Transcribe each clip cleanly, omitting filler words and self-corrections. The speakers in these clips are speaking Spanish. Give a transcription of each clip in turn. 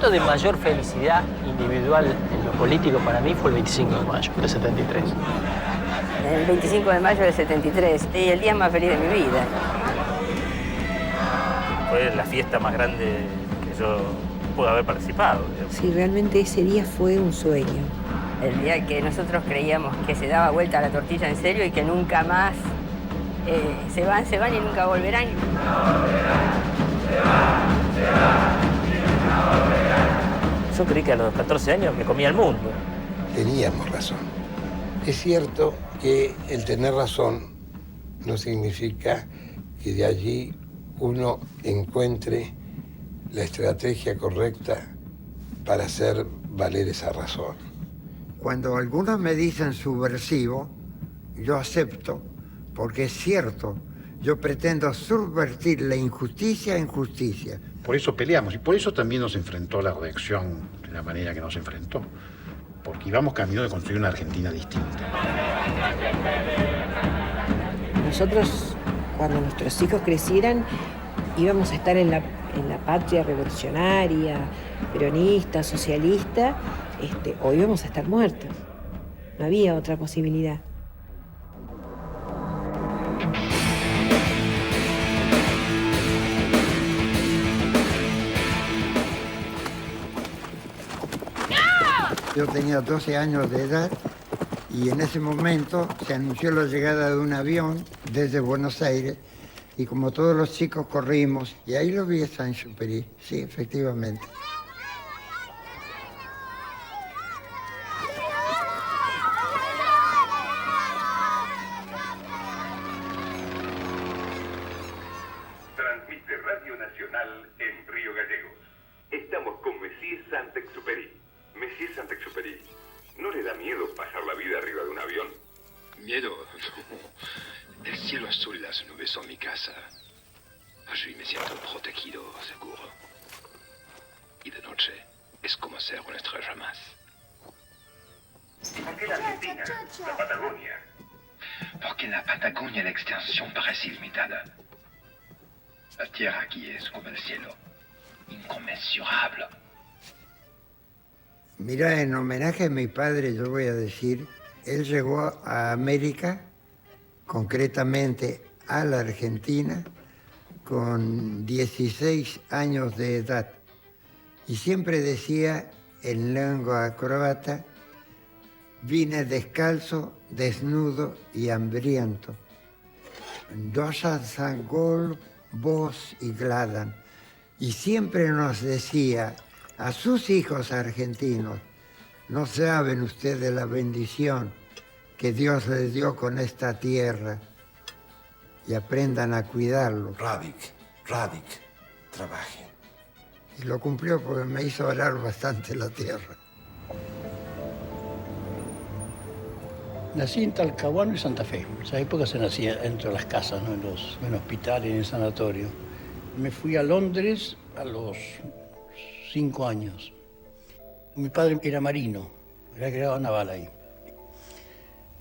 momento de mayor felicidad individual en lo político para mí fue el 25 de mayo de 73. El 25 de mayo del 73, y el día más feliz de mi vida. Fue la fiesta más grande que yo pude haber participado. Sí, realmente ese día fue un sueño. El día que nosotros creíamos que se daba vuelta la tortilla en serio y que nunca más se van y nunca volverán. Yo creí que a los 14 años me comía el mundo. Teníamos razón. Es cierto que el tener razón no significa que de allí uno encuentre la estrategia correcta para hacer valer esa razón. Cuando algunos me dicen subversivo, yo acepto, porque es cierto, yo pretendo subvertir la injusticia en justicia. Por eso peleamos y por eso también nos enfrentó la reacción de la manera que nos enfrentó. Porque íbamos camino de construir una Argentina distinta. Nosotros, cuando nuestros hijos crecieran, íbamos a estar en la patria revolucionaria, peronista, socialista, o íbamos a estar muertos. No había otra posibilidad. Yo tenía 12 años de edad y en ese momento se anunció la llegada de un avión desde Buenos Aires y como todos los chicos corrimos y ahí lo vi a Saint-Exupéry, sí, efectivamente. Transmite Radio Nacional en Río Gallegos. Estamos con Messier Saint-Exupéry. Messier Saint-Exupéry, ¿no le da miedo pasar la vida arriba de un avión? Miedo, no. El cielo azul y las nubes son mi casa. Allí me siento protegido, seguro. Y de noche es como ser una estrella más. ¿Por qué la Argentina? La Patagonia. Porque en la Patagonia la extensión parece ilimitada. La tierra aquí es como el cielo, inconmensurable. Mira, en homenaje a mi padre, yo voy a decir, él llegó a América, concretamente a la Argentina, con 16 años de edad. Y siempre decía en lengua croata, vine descalzo, desnudo y hambriento. Došao sam gol, bos y gladan. Y siempre nos decía a sus hijos argentinos, no saben ustedes la bendición que Dios les dio con esta tierra y aprendan a cuidarlo. Radik, trabaje. Y lo cumplió porque me hizo orar bastante la tierra. Nací en Talcahuano y Santa Fe. En esa época se nacía dentro de las casas, ¿no? en hospitales, en el sanatorio. Me fui a Londres a los 5 años. Mi padre era marino, era agregado naval ahí.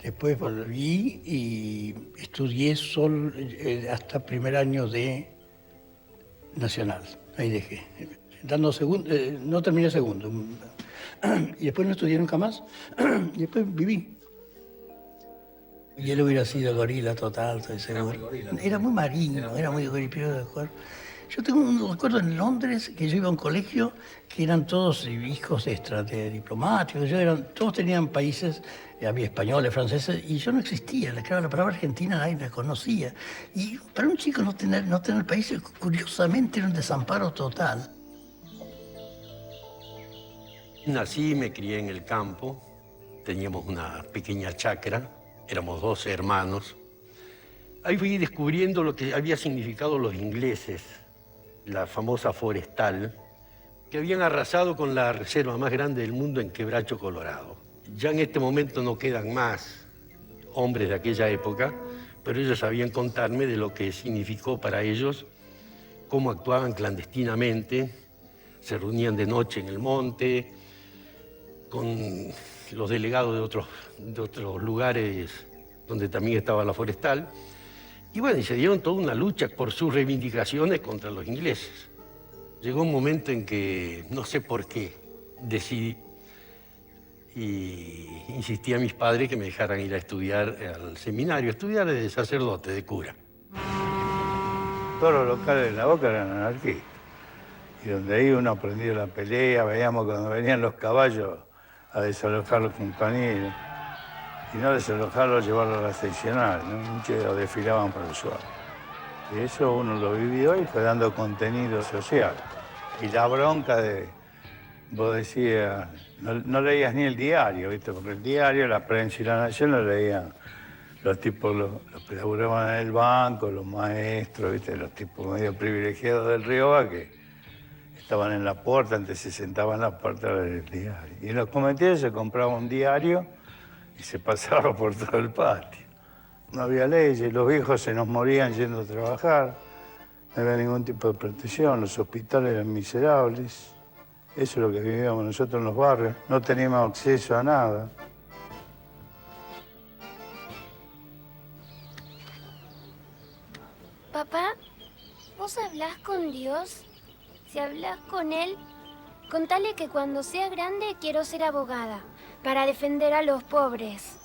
Después volví y estudié solo hasta primer año de Nacional. Ahí dejé. No terminé segundo. Y después no estudié nunca más. Y después viví. Y él hubiera sido gorila total, estoy seguro. Era muy marino, era muy gorila. Yo tengo un recuerdo en Londres que yo iba a un colegio que eran todos hijos de diplomáticos, todos tenían países, había españoles, franceses, y yo no existía. La palabra argentina nadie la conocía. Y para un chico no tener países, curiosamente, era un desamparo total. Nací y me crié en el campo. Teníamos una pequeña chacra, éramos 12 hermanos. Ahí fui descubriendo lo que había significado los ingleses, la famosa forestal, que habían arrasado con la reserva más grande del mundo en Quebracho Colorado. Ya en este momento no quedan más hombres de aquella época, pero ellos sabían contarme de lo que significó para ellos, cómo actuaban clandestinamente, se reunían de noche en el monte, con los delegados de otros lugares donde también estaba la forestal. Y bueno, y se dieron toda una lucha por sus reivindicaciones contra los ingleses. Llegó un momento en que, no sé por qué, decidí y insistí a mis padres que me dejaran ir a estudiar al seminario, estudiar de sacerdote, de cura. Todos los locales de La Boca eran anarquistas. Y donde ahí uno aprendía la pelea, veíamos cuando venían los caballos a desalojar los compañeros. Y no desalojarlos, llevarlos a la seccional, ¿no? Muchos desfilaban por el suelo. Y eso uno lo vivió y fue dando contenido social. Y la bronca de, vos decías, no leías ni el diario, ¿viste? Porque el diario, la prensa y la Nación lo leían los tipos, los que laburaban en el banco, los maestros, ¿viste? Los tipos medio privilegiados del Rioba que estaban en la puerta, antes se sentaban en la puerta del diario. Y en los comités se compraba un diario y se pasaba por todo el patio. No había leyes, los viejos se nos morían yendo a trabajar, no había ningún tipo de protección, los hospitales eran miserables. Eso es lo que vivíamos nosotros en los barrios, no teníamos acceso a nada. Papá, ¿vos hablás con Dios? Si hablas con Él, contale que cuando sea grande quiero ser abogada, para defender a los pobres.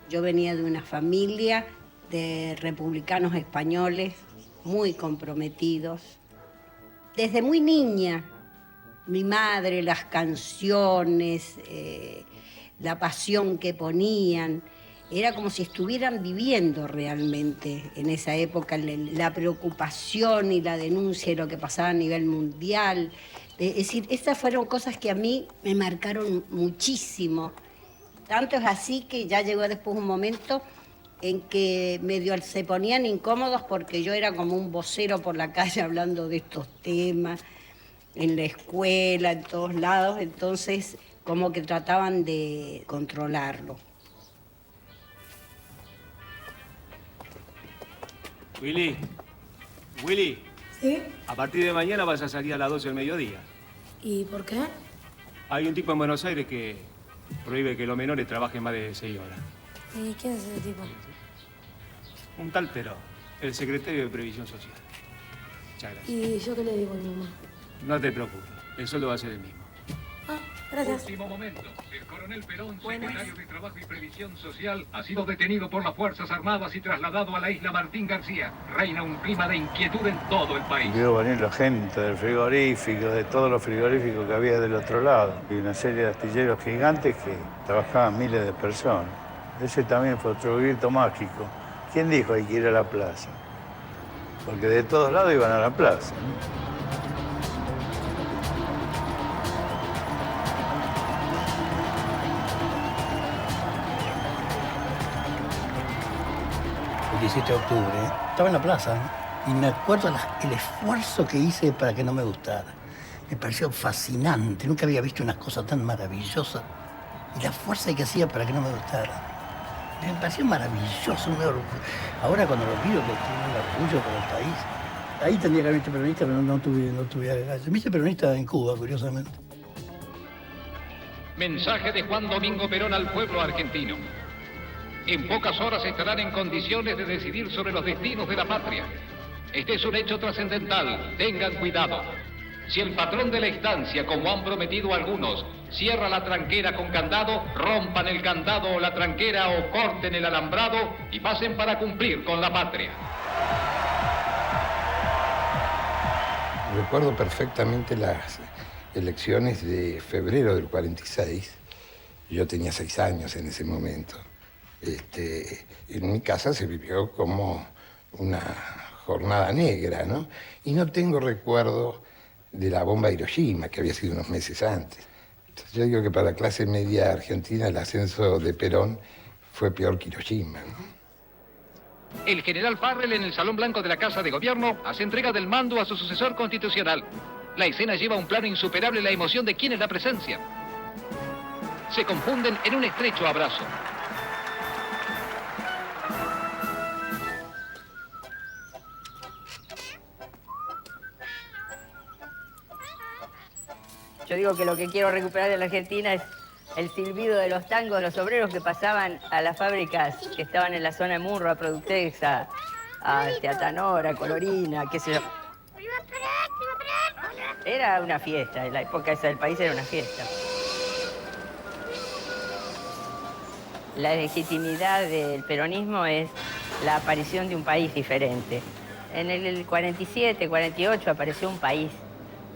Yo venía de una familia de republicanos españoles muy comprometidos. Desde muy niña, mi madre, las canciones, la pasión que ponían, era como si estuvieran viviendo realmente en esa época la preocupación y la denuncia de lo que pasaba a nivel mundial. Es decir, estas fueron cosas que a mí me marcaron muchísimo. Tanto es así que ya llegó después un momento en que medio se ponían incómodos porque yo era como un vocero por la calle hablando de estos temas, en la escuela, en todos lados, entonces como que trataban de controlarlo. Willy, ¿Sí? a partir de mañana vas a salir a las 12 del mediodía. ¿Y por qué? Hay un tipo en Buenos Aires que prohíbe que los menores trabajen más de 6 horas. ¿Y quién es ese tipo? Un tal Perón, el secretario de Previsión Social. Muchas gracias. ¿Y yo qué le digo a mi mamá? No te preocupes, el sueldo va a ser el mismo. Ah, gracias. Último momento. El coronel Perón, secretario de Trabajo y Previsión Social, ha sido detenido por las Fuerzas Armadas y trasladado a la isla Martín García. Reina un clima de inquietud en todo el país. Vio venir la gente del frigorífico, de todos los frigoríficos que había del otro lado. Y una serie de astilleros gigantes que trabajaban miles de personas. Ese también fue otro grito mágico. ¿Quién dijo hay que ir a la plaza? Porque de todos lados iban a la plaza, ¿no? El 17 de octubre, estaba en la plaza y me acuerdo el esfuerzo que hice para que no me gustara. Me pareció fascinante, nunca había visto una cosa tan maravillosa y la fuerza que hacía para que no me gustara. Me pareció maravilloso, un orgullo. Ahora cuando lo miro, que tengo un orgullo por el país. Ahí tendría que haber visto peronista, pero no tuve agallas. Me hice peronista en Cuba, curiosamente. Mensaje de Juan Domingo Perón al pueblo argentino. En pocas horas estarán en condiciones de decidir sobre los destinos de la patria. Este es un hecho trascendental, tengan cuidado. Si el patrón de la estancia, como han prometido algunos, cierra la tranquera con candado, rompan el candado o la tranquera o corten el alambrado y pasen para cumplir con la patria. Recuerdo perfectamente las elecciones de febrero del 46. Yo tenía 6 años en ese momento. En mi casa se vivió como una jornada negra, ¿no? Y no tengo recuerdo de la bomba de Hiroshima, que había sido unos meses antes. Entonces, yo digo que para la clase media argentina el ascenso de Perón fue peor que Hiroshima, ¿no? El general Farrell en el Salón Blanco de la Casa de Gobierno hace entrega del mando a su sucesor constitucional. La escena lleva a un plano insuperable la emoción de quienes la presencian. Se confunden en un estrecho abrazo. Yo digo que lo que quiero recuperar de la Argentina es el silbido de los tangos, los obreros que pasaban a las fábricas que estaban en la zona de Murra, Productex, a a Altanora, Colorina, qué sé yo. Era una fiesta, en la época esa del país era una fiesta. La legitimidad del peronismo es la aparición de un país diferente. En el 47, 48 apareció un país.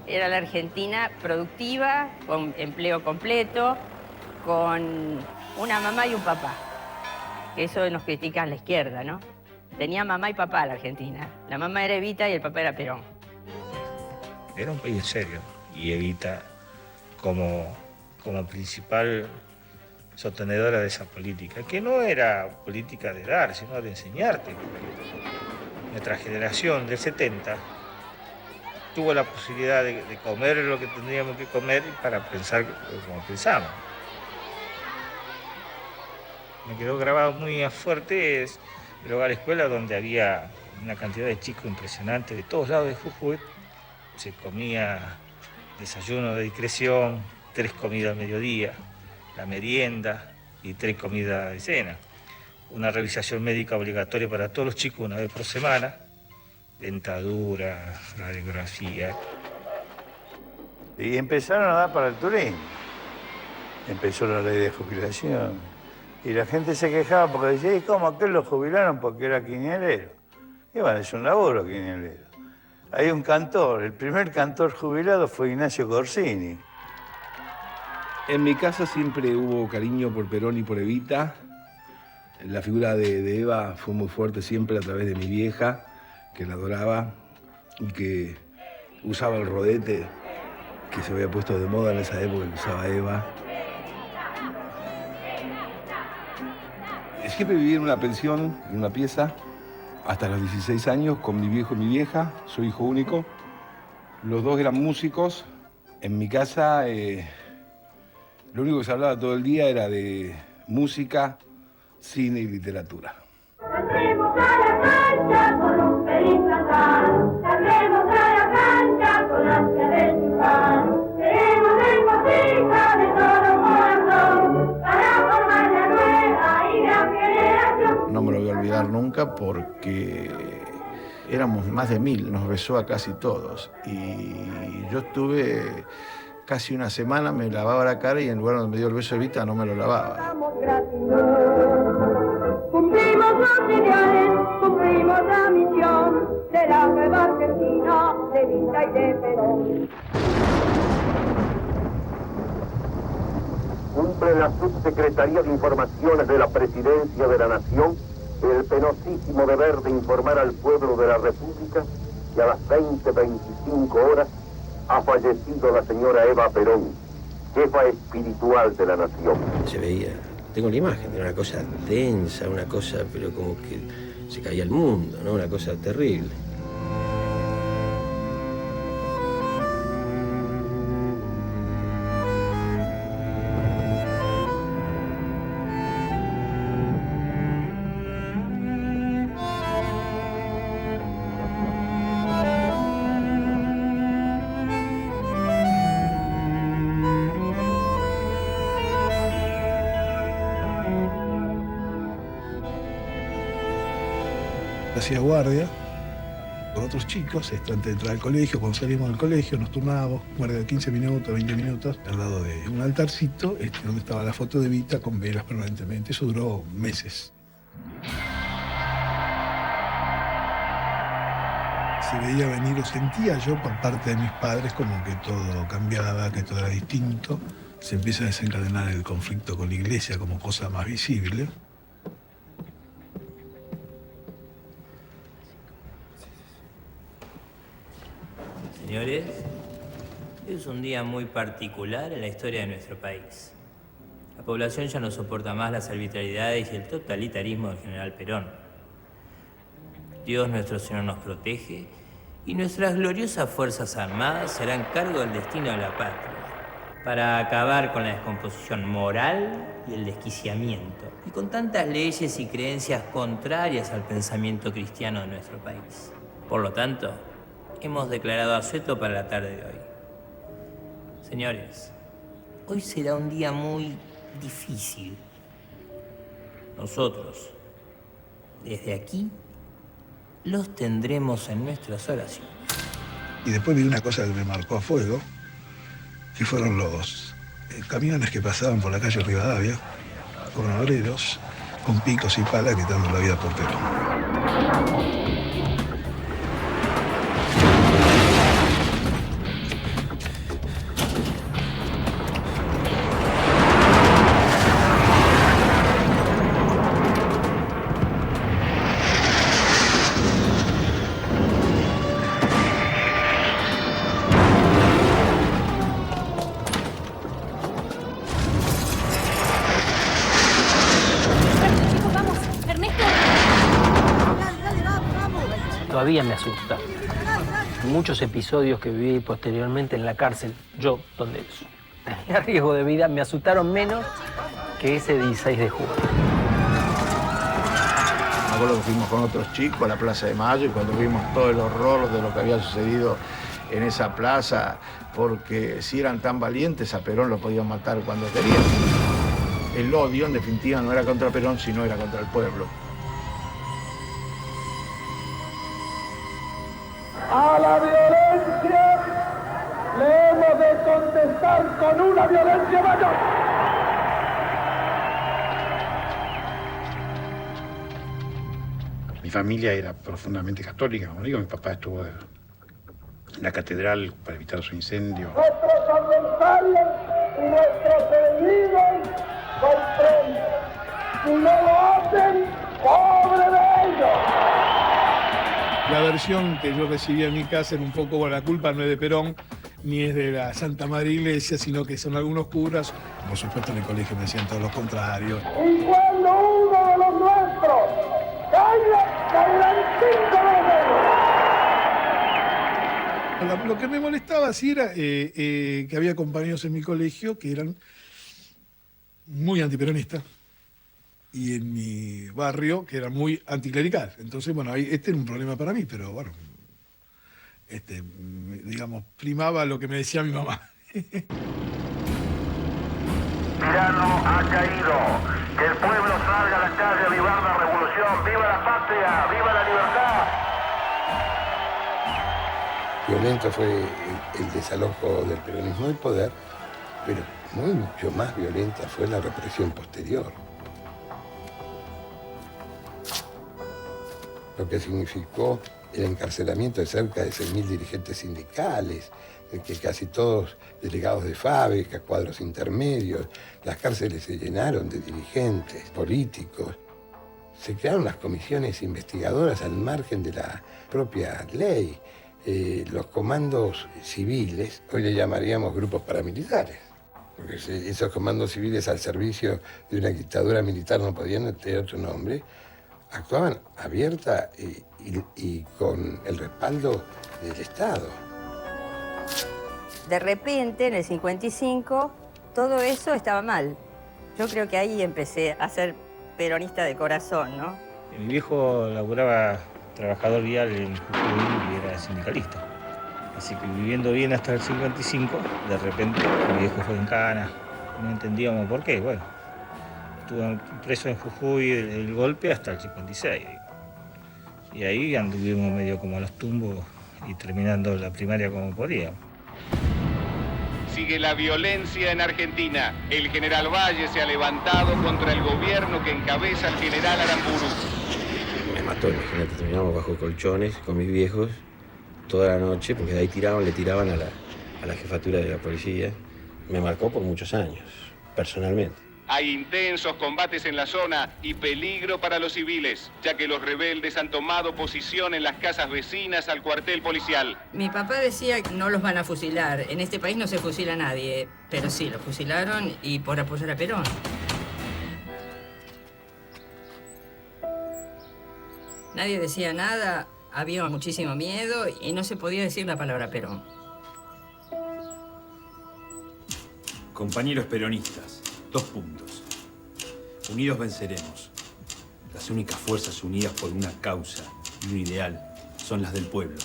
Era la Argentina productiva, con empleo completo, con una mamá y un papá. Eso nos critica la izquierda, ¿no? Tenía mamá y papá la Argentina. La mamá era Evita y el papá era Perón. Era un país serio y Evita como principal sostenedora de esa política, que no era política de dar, sino de enseñarte. Nuestra generación del 70 tuvo la posibilidad de comer lo que tendríamos que comer para pensar como pensamos. Me quedó grabado muy fuerte es el hogar escuela, donde había una cantidad de chicos impresionante de todos lados de Jujuy. Se comía desayuno de discreción, 3 comidas al mediodía, la merienda y 3 comidas de cena. Una revisación médica obligatoria para todos los chicos una vez por semana, dentadura, radiografía. Y empezaron a dar para el turismo. Empezó la ley de jubilación. Y la gente se quejaba porque decía, ¿y cómo aquel lo jubilaron porque era quinielero? Y bueno, es un laburo quinielero. Hay un cantor, el primer cantor jubilado fue Ignacio Corsini. En mi casa siempre hubo cariño por Perón y por Evita. La figura de Eva fue muy fuerte siempre a través de mi vieja, que la adoraba y que usaba el rodete que se había puesto de moda en esa época que usaba Eva. Siempre viví en una pensión, en una pieza, hasta los 16 años, con mi viejo y mi vieja. Soy hijo único. Los dos eran músicos. En mi casa, lo único que se hablaba todo el día era de música, cine y literatura. Saldremos a la cancha con un feliz cantar. Saldremos a la cancha con ansia de triunfar. Seremos hija de todo corazón para formar la nueva y gran generación. No me lo voy a olvidar nunca porque éramos más de 1000, nos besó a casi todos. Y yo estuve casi una semana, me lavaba la cara y en lugar donde me dio el beso de Evita no me lo lavaba. Cumplimos los ideales, cumplimos la misión de la nueva Argentina, de Evita y de Perón. Cumple la Subsecretaría de Informaciones de la Presidencia de la Nación el penosísimo deber de informar al pueblo de la República que a las 20:25 horas ha fallecido la señora Eva Perón, jefa espiritual de la nación. Se veía, tengo la imagen, era una cosa densa, una cosa, pero como que se caía el mundo, ¿no? Una cosa terrible. Hacía guardia con otros chicos antes de entrar al colegio. Cuando salimos del colegio nos turnábamos, guardia de 15 minutos, 20 minutos, al lado de un altarcito donde estaba la foto de Evita con velas permanentemente. Eso duró meses. Se veía venir, o sentía yo por parte de mis padres como que todo cambiaba, que todo era distinto. Se empieza a desencadenar el conflicto con la iglesia como cosa más visible. Señores, es un día muy particular en la historia de nuestro país. La población ya no soporta más las arbitrariedades y el totalitarismo del general Perón. Dios nuestro Señor nos protege y nuestras gloriosas Fuerzas Armadas se harán cargo del destino de la patria para acabar con la descomposición moral y el desquiciamiento y con tantas leyes y creencias contrarias al pensamiento cristiano de nuestro país. Por lo tanto, hemos declarado asueto para la tarde de hoy. Señores, hoy será un día muy difícil. Nosotros, desde aquí, los tendremos en nuestras oraciones. Y después vi una cosa que me marcó a fuego, que fueron los camiones que pasaban por la calle Rivadavia, con obreros, con picos y palas gritando la vida por Perón. Todavía me asusta. Muchos episodios que viví posteriormente en la cárcel, yo, donde tenía riesgo de vida, me asustaron menos que ese 16 de julio. Me acuerdo que fuimos con otros chicos a la Plaza de Mayo y cuando vimos todo el horror de lo que había sucedido en esa plaza, porque si eran tan valientes a Perón lo podían matar cuando querían. El odio, en definitiva, no era contra Perón, sino era contra el pueblo. A la violencia le hemos de contestar con una violencia mayor. Mi familia era profundamente católica, como digo, mi papá estuvo en la catedral para evitar su incendio. Nuestros adversarios y nuestros enemigos comprenden. Si no lo hacen, pobre de ellos. La versión que yo recibí en mi casa era un poco, bueno, la culpa no es de Perón, ni es de la Santa Madre Iglesia, sino que son algunos curas. Por supuesto, en el colegio me decían todos los contrarios. Y cuando uno de los nuestros caiga, caerán 5 de ellos. Lo que me molestaba sí era que había compañeros en mi colegio que eran muy antiperonistas y en mi barrio que eran muy anticlerical. Entonces, bueno, este era un problema para mí, pero bueno, digamos, primaba lo que me decía mi mamá. Tirano ha caído. Que el pueblo salga a la calle a avivar la revolución. ¡Viva la patria! ¡Viva la libertad! Violento fue el desalojo del peronismo del poder, pero mucho más violenta fue la represión posterior. Lo que significó el encarcelamiento de cerca de 6.000 dirigentes sindicales, que casi todos delegados de fábrica, cuadros intermedios. Las cárceles se llenaron de dirigentes políticos. Se crearon las comisiones investigadoras al margen de la propia ley. Los comandos civiles, hoy le llamaríamos grupos paramilitares, porque esos comandos civiles al servicio de una dictadura militar no podían tener otro nombre, actuaban abierta y con el respaldo del Estado. De repente, en el 55, todo eso estaba mal. Yo creo que ahí empecé a ser peronista de corazón, ¿no? Mi viejo laburaba trabajador vial en Jujuy y era sindicalista. Así que viviendo bien hasta el 55, de repente mi viejo fue en cana. No entendíamos por qué, bueno. Estuve preso en Jujuy el golpe hasta el 56. Y ahí anduvimos medio como a los tumbos y terminando la primaria como podíamos. Sigue la violencia en Argentina. El general Valle se ha levantado contra el gobierno que encabeza el general Aramburu. Me mató, imagínate, terminamos bajo colchones con mis viejos toda la noche, porque de ahí le tiraban a la jefatura de la policía. Me marcó por muchos años, personalmente. Hay intensos combates en la zona y peligro para los civiles, ya que los rebeldes han tomado posición en las casas vecinas al cuartel policial. Mi papá decía que no los van a fusilar. En este país no se fusila a nadie, pero sí, los fusilaron y por apoyar a Perón. Nadie decía nada, había muchísimo miedo y no se podía decir la palabra Perón. Compañeros peronistas, 2 puntos. Unidos venceremos. Las únicas fuerzas unidas por una causa y un ideal son las del pueblo.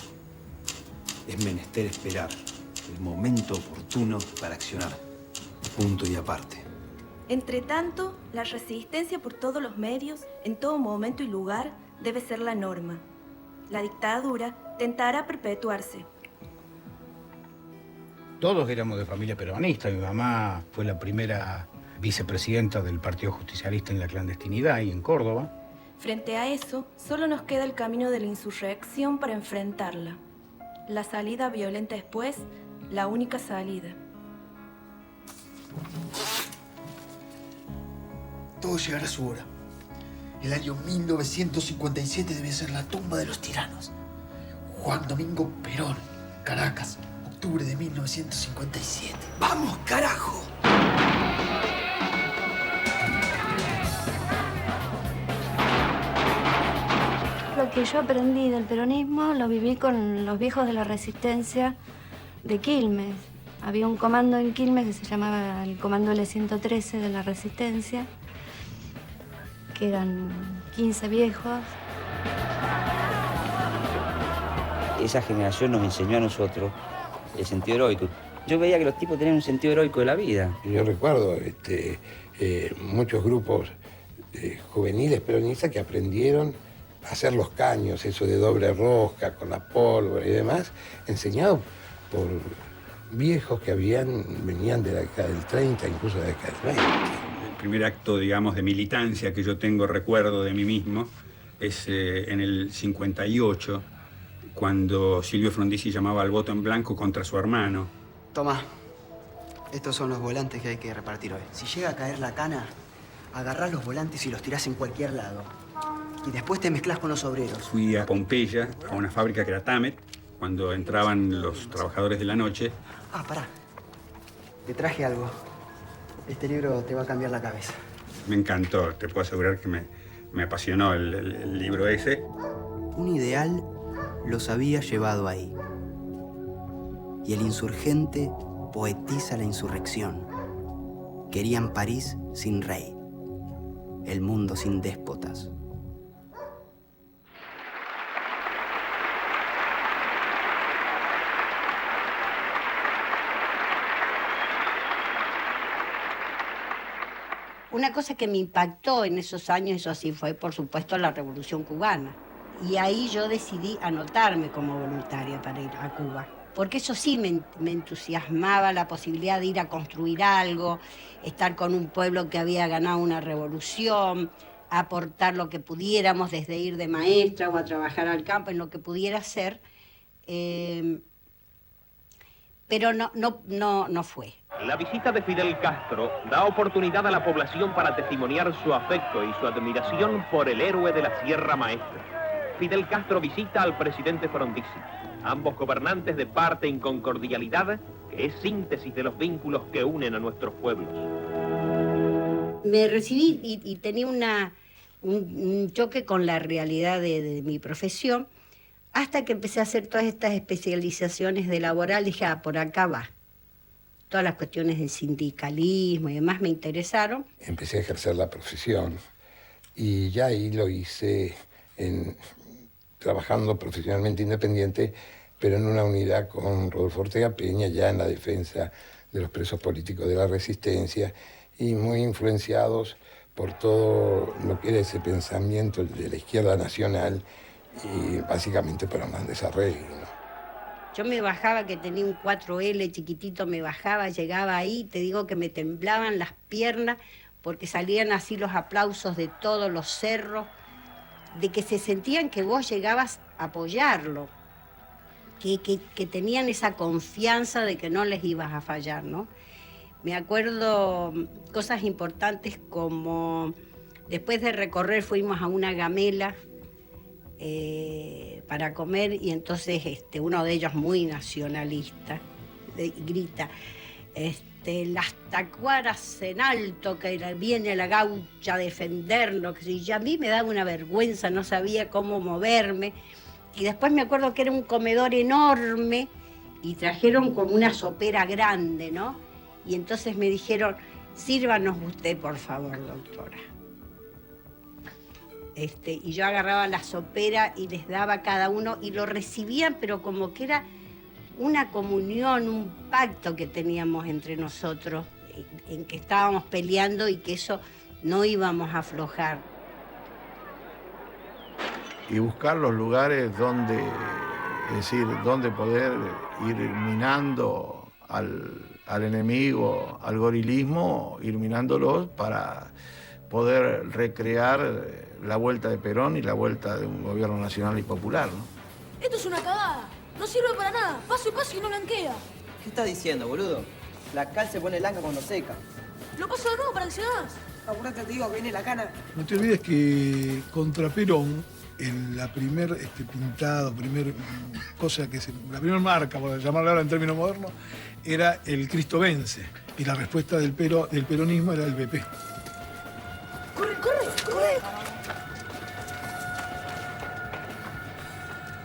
Es menester esperar el momento oportuno para accionar. Punto y aparte. Entretanto, la resistencia por todos los medios, en todo momento y lugar, debe ser la norma. la dictadura tentará perpetuarse. Todos éramos de familia peronista. Mi mamá fue la primera vicepresidenta del Partido Justicialista en la clandestinidad y en Córdoba. Frente a eso, solo nos queda el camino de la insurrección para enfrentarla. La salida violenta es, pues, la única salida. Todo llegará a su hora. El año 1957 debe ser la tumba de los tiranos. Juan Domingo Perón, Caracas, octubre de 1957. ¡Vamos, carajo! Lo que yo aprendí del peronismo lo viví con los viejos de la resistencia de Quilmes. Había un comando en Quilmes que se llamaba el Comando L-113 de la Resistencia, que eran 15 viejos. Esa generación nos enseñó a nosotros el sentido heroico. Yo veía que los tipos tenían un sentido heroico de la vida. Yo recuerdo muchos grupos juveniles peronistas que aprendieron a hacer los caños, eso de doble rosca, con la pólvora y demás, enseñado por viejos que venían de la década del 30, incluso de la década del 20. El primer acto, digamos, de militancia que yo tengo recuerdo de mí mismo es en el 58, cuando Silvio Frondizi llamaba al voto en blanco contra su hermano. Tomá, estos son los volantes que hay que repartir hoy. Si llega a caer la cana, agarrás los volantes y los tirás en cualquier lado. Y después te mezclás con los obreros. Fui a Pompeya, a una fábrica que era Tamet, cuando entraban los trabajadores de la noche. Ah, pará. Te traje algo. Este libro te va a cambiar la cabeza. Me encantó, te puedo asegurar que me apasionó el libro ese. Un ideal los había llevado ahí. Y el insurgente poetiza la insurrección. Querían París sin rey, el mundo sin déspotas. Una cosa que me impactó en esos años, eso sí, fue por supuesto la Revolución Cubana. Y ahí yo decidí anotarme como voluntaria para ir a Cuba. Porque eso sí me entusiasmaba, la posibilidad de ir a construir algo, estar con un pueblo que había ganado una revolución, aportar lo que pudiéramos, desde ir de maestra o a trabajar al campo, en lo que pudiera ser. Pero no fue. La visita de Fidel Castro da oportunidad a la población para testimoniar su afecto y su admiración por el héroe de la Sierra Maestra. Fidel Castro visita al presidente Frondizi. Ambos gobernantes departen con cordialidad, que es síntesis de los vínculos que unen a nuestros pueblos. Me recibí y tenía un choque con la realidad de mi profesión, hasta que empecé a hacer todas estas especializaciones de laboral. Dije, por acá va. Todas las cuestiones del sindicalismo y demás me interesaron. Empecé a ejercer la profesión y ya ahí lo hice trabajando profesionalmente independiente, pero en una unidad con Rodolfo Ortega Peña, ya en la defensa de los presos políticos de la Resistencia, y muy influenciados por todo lo que era ese pensamiento de la izquierda nacional, y básicamente para un gran desarrollo. Yo me bajaba, que tenía un 4L chiquitito, me bajaba, llegaba ahí, te digo que me temblaban las piernas, porque salían así los aplausos de todos los cerros, de que se sentían que vos llegabas a apoyarlo, que tenían esa confianza de que no les ibas a fallar, ¿no? Me acuerdo cosas importantes como, después de recorrer fuimos a una gamela para comer, y entonces uno de ellos muy nacionalista grita, las tacuaras en alto, que viene la gaucha a defendernos, y a mí me daba una vergüenza, no sabía cómo moverme. Y después me acuerdo que era un comedor enorme y trajeron como una sopera grande, ¿no? Y entonces me dijeron, sírvanos usted, por favor, doctora. Y yo agarraba la sopera y les daba a cada uno, y lo recibían, pero como que era una comunión, un pacto que teníamos entre nosotros, en que estábamos peleando y que eso no íbamos a aflojar. y buscar los lugares donde, es decir, donde poder ir minando al enemigo, al gorilismo, ir minándolos para poder recrear la vuelta de Perón y la vuelta de un gobierno nacional y popular, ¿no? Esto es una cagada. No sirve para nada. Paso y paso y no blanquea. ¿Qué estás diciendo, boludo? La cal se pone blanca cuando seca. Lo paso de nuevo para que se hagas. Apurate, te digo que viene la cana. No te olvides que contra Perón, en la primer pintado, la primera marca, por llamarla ahora en términos modernos, era el Cristo vence. Y la respuesta del peronismo era el BP. ¡Corre, corre, corre!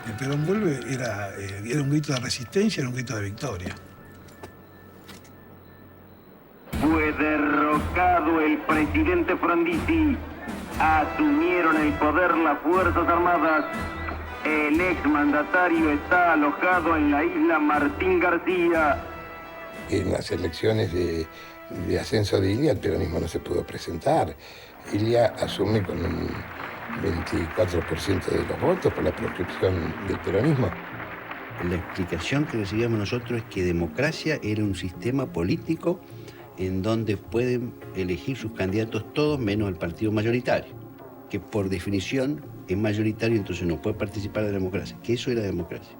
El Perón vuelve era un grito de resistencia, era un grito de victoria. Fue derrocado el presidente Frondizi. Asumieron el poder las Fuerzas Armadas. El exmandatario está alojado en la isla Martín García. En las elecciones de ascenso de Ilia, el peronismo no se pudo presentar. Ilia asume con un 24% de los votos por la proscripción del peronismo. La explicación que recibíamos nosotros es que democracia era un sistema político en donde pueden elegir sus candidatos todos menos el partido mayoritario, que por definición es mayoritario, entonces no puede participar de la democracia, que eso era democracia.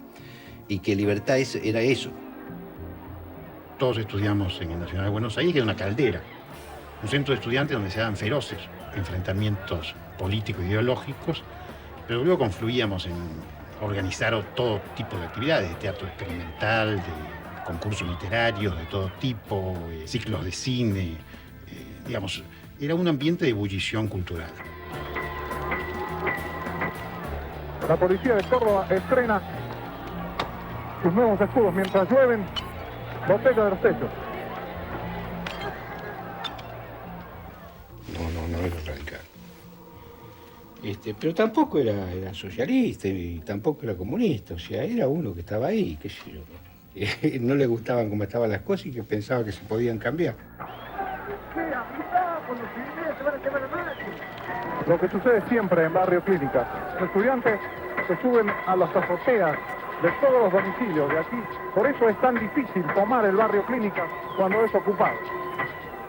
Y que libertad era eso. Todos estudiamos en el Nacional de Buenos Aires, que era una caldera, un centro de estudiantes donde se daban feroces enfrentamientos políticos e ideológicos, pero luego confluíamos en organizar todo tipo de actividades, de teatro experimental, de concursos literarios de todo tipo, ciclos de cine, digamos, era un ambiente de ebullición cultural. La policía de Córdoba estrena sus nuevos escudos mientras llueven botellas de los techos. No era radical. Pero tampoco era socialista y tampoco era comunista, o sea, era uno que estaba ahí, qué sé yo, que no le gustaban cómo estaban las cosas y que pensaba que se podían cambiar. Lo que sucede siempre en Barrio Clínica. Los estudiantes se suben a las azoteas de todos los domicilios de aquí. Por eso es tan difícil tomar el Barrio Clínica cuando es ocupado.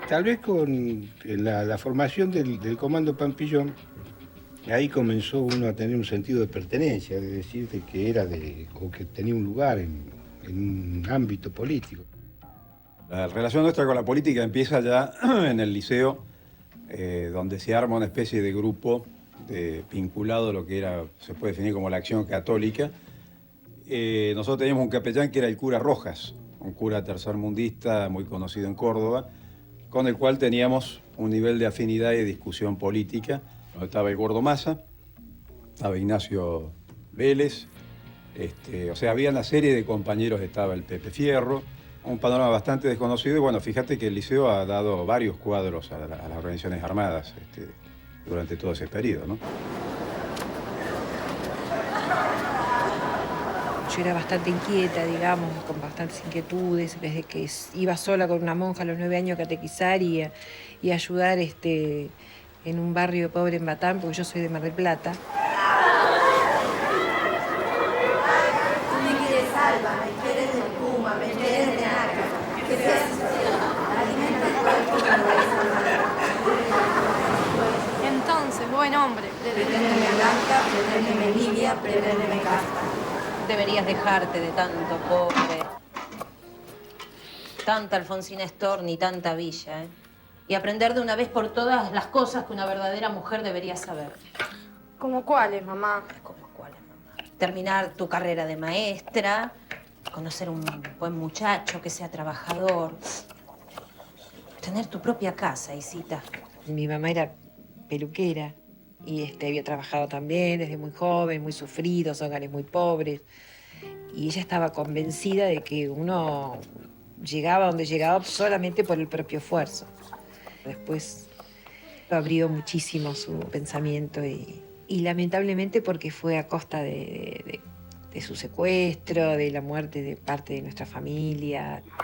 Tal vez con la formación del Comando Pampillón, ahí comenzó uno a tener un sentido de pertenencia, de decir que era o que tenía un lugar en un ámbito político. La relación nuestra con la política empieza ya en el liceo, donde se arma una especie de grupo vinculado a lo que se puede definir como la Acción Católica. Nosotros teníamos un capellán que era el cura Rojas, un cura tercermundista muy conocido en Córdoba, con el cual teníamos un nivel de afinidad y discusión política. Estaba el Gordo Massa, estaba Ignacio Vélez, o sea, había una serie de compañeros, estaba el Pepe Fierro, un panorama bastante desconocido. Y bueno, fíjate que el liceo ha dado varios cuadros a las organizaciones armadas durante todo ese periodo, ¿no? Yo era bastante inquieta, digamos, con bastantes inquietudes, desde que iba sola con una monja a los 9 años a catequizar y ayudar en un barrio pobre en Batán, porque yo soy de Mar del Plata. Tú me quieres alba, me quieres de puma, me quieres de naca, que seas alimenta el cuerpo cuando Entonces, buen hombre. Preténdeme blanca, preténdeme libia, preténdeme casta. Deberías dejarte de tanto pobre, tanta Alfonsina Storni, tanta villa, y aprender de una vez por todas las cosas que una verdadera mujer debería saber. ¿Cómo cuáles, mamá? ¿Cómo cuáles, mamá? Terminar tu carrera de maestra, conocer un buen muchacho que sea trabajador, tener tu propia casa, Isita. Mi mamá era peluquera y había trabajado también desde muy joven, muy sufridos, hogares muy pobres. Y ella estaba convencida de que uno llegaba donde llegaba solamente por el propio esfuerzo. Después abrió muchísimo su pensamiento y lamentablemente porque fue a costa de su secuestro, de la muerte de parte de nuestra familia. He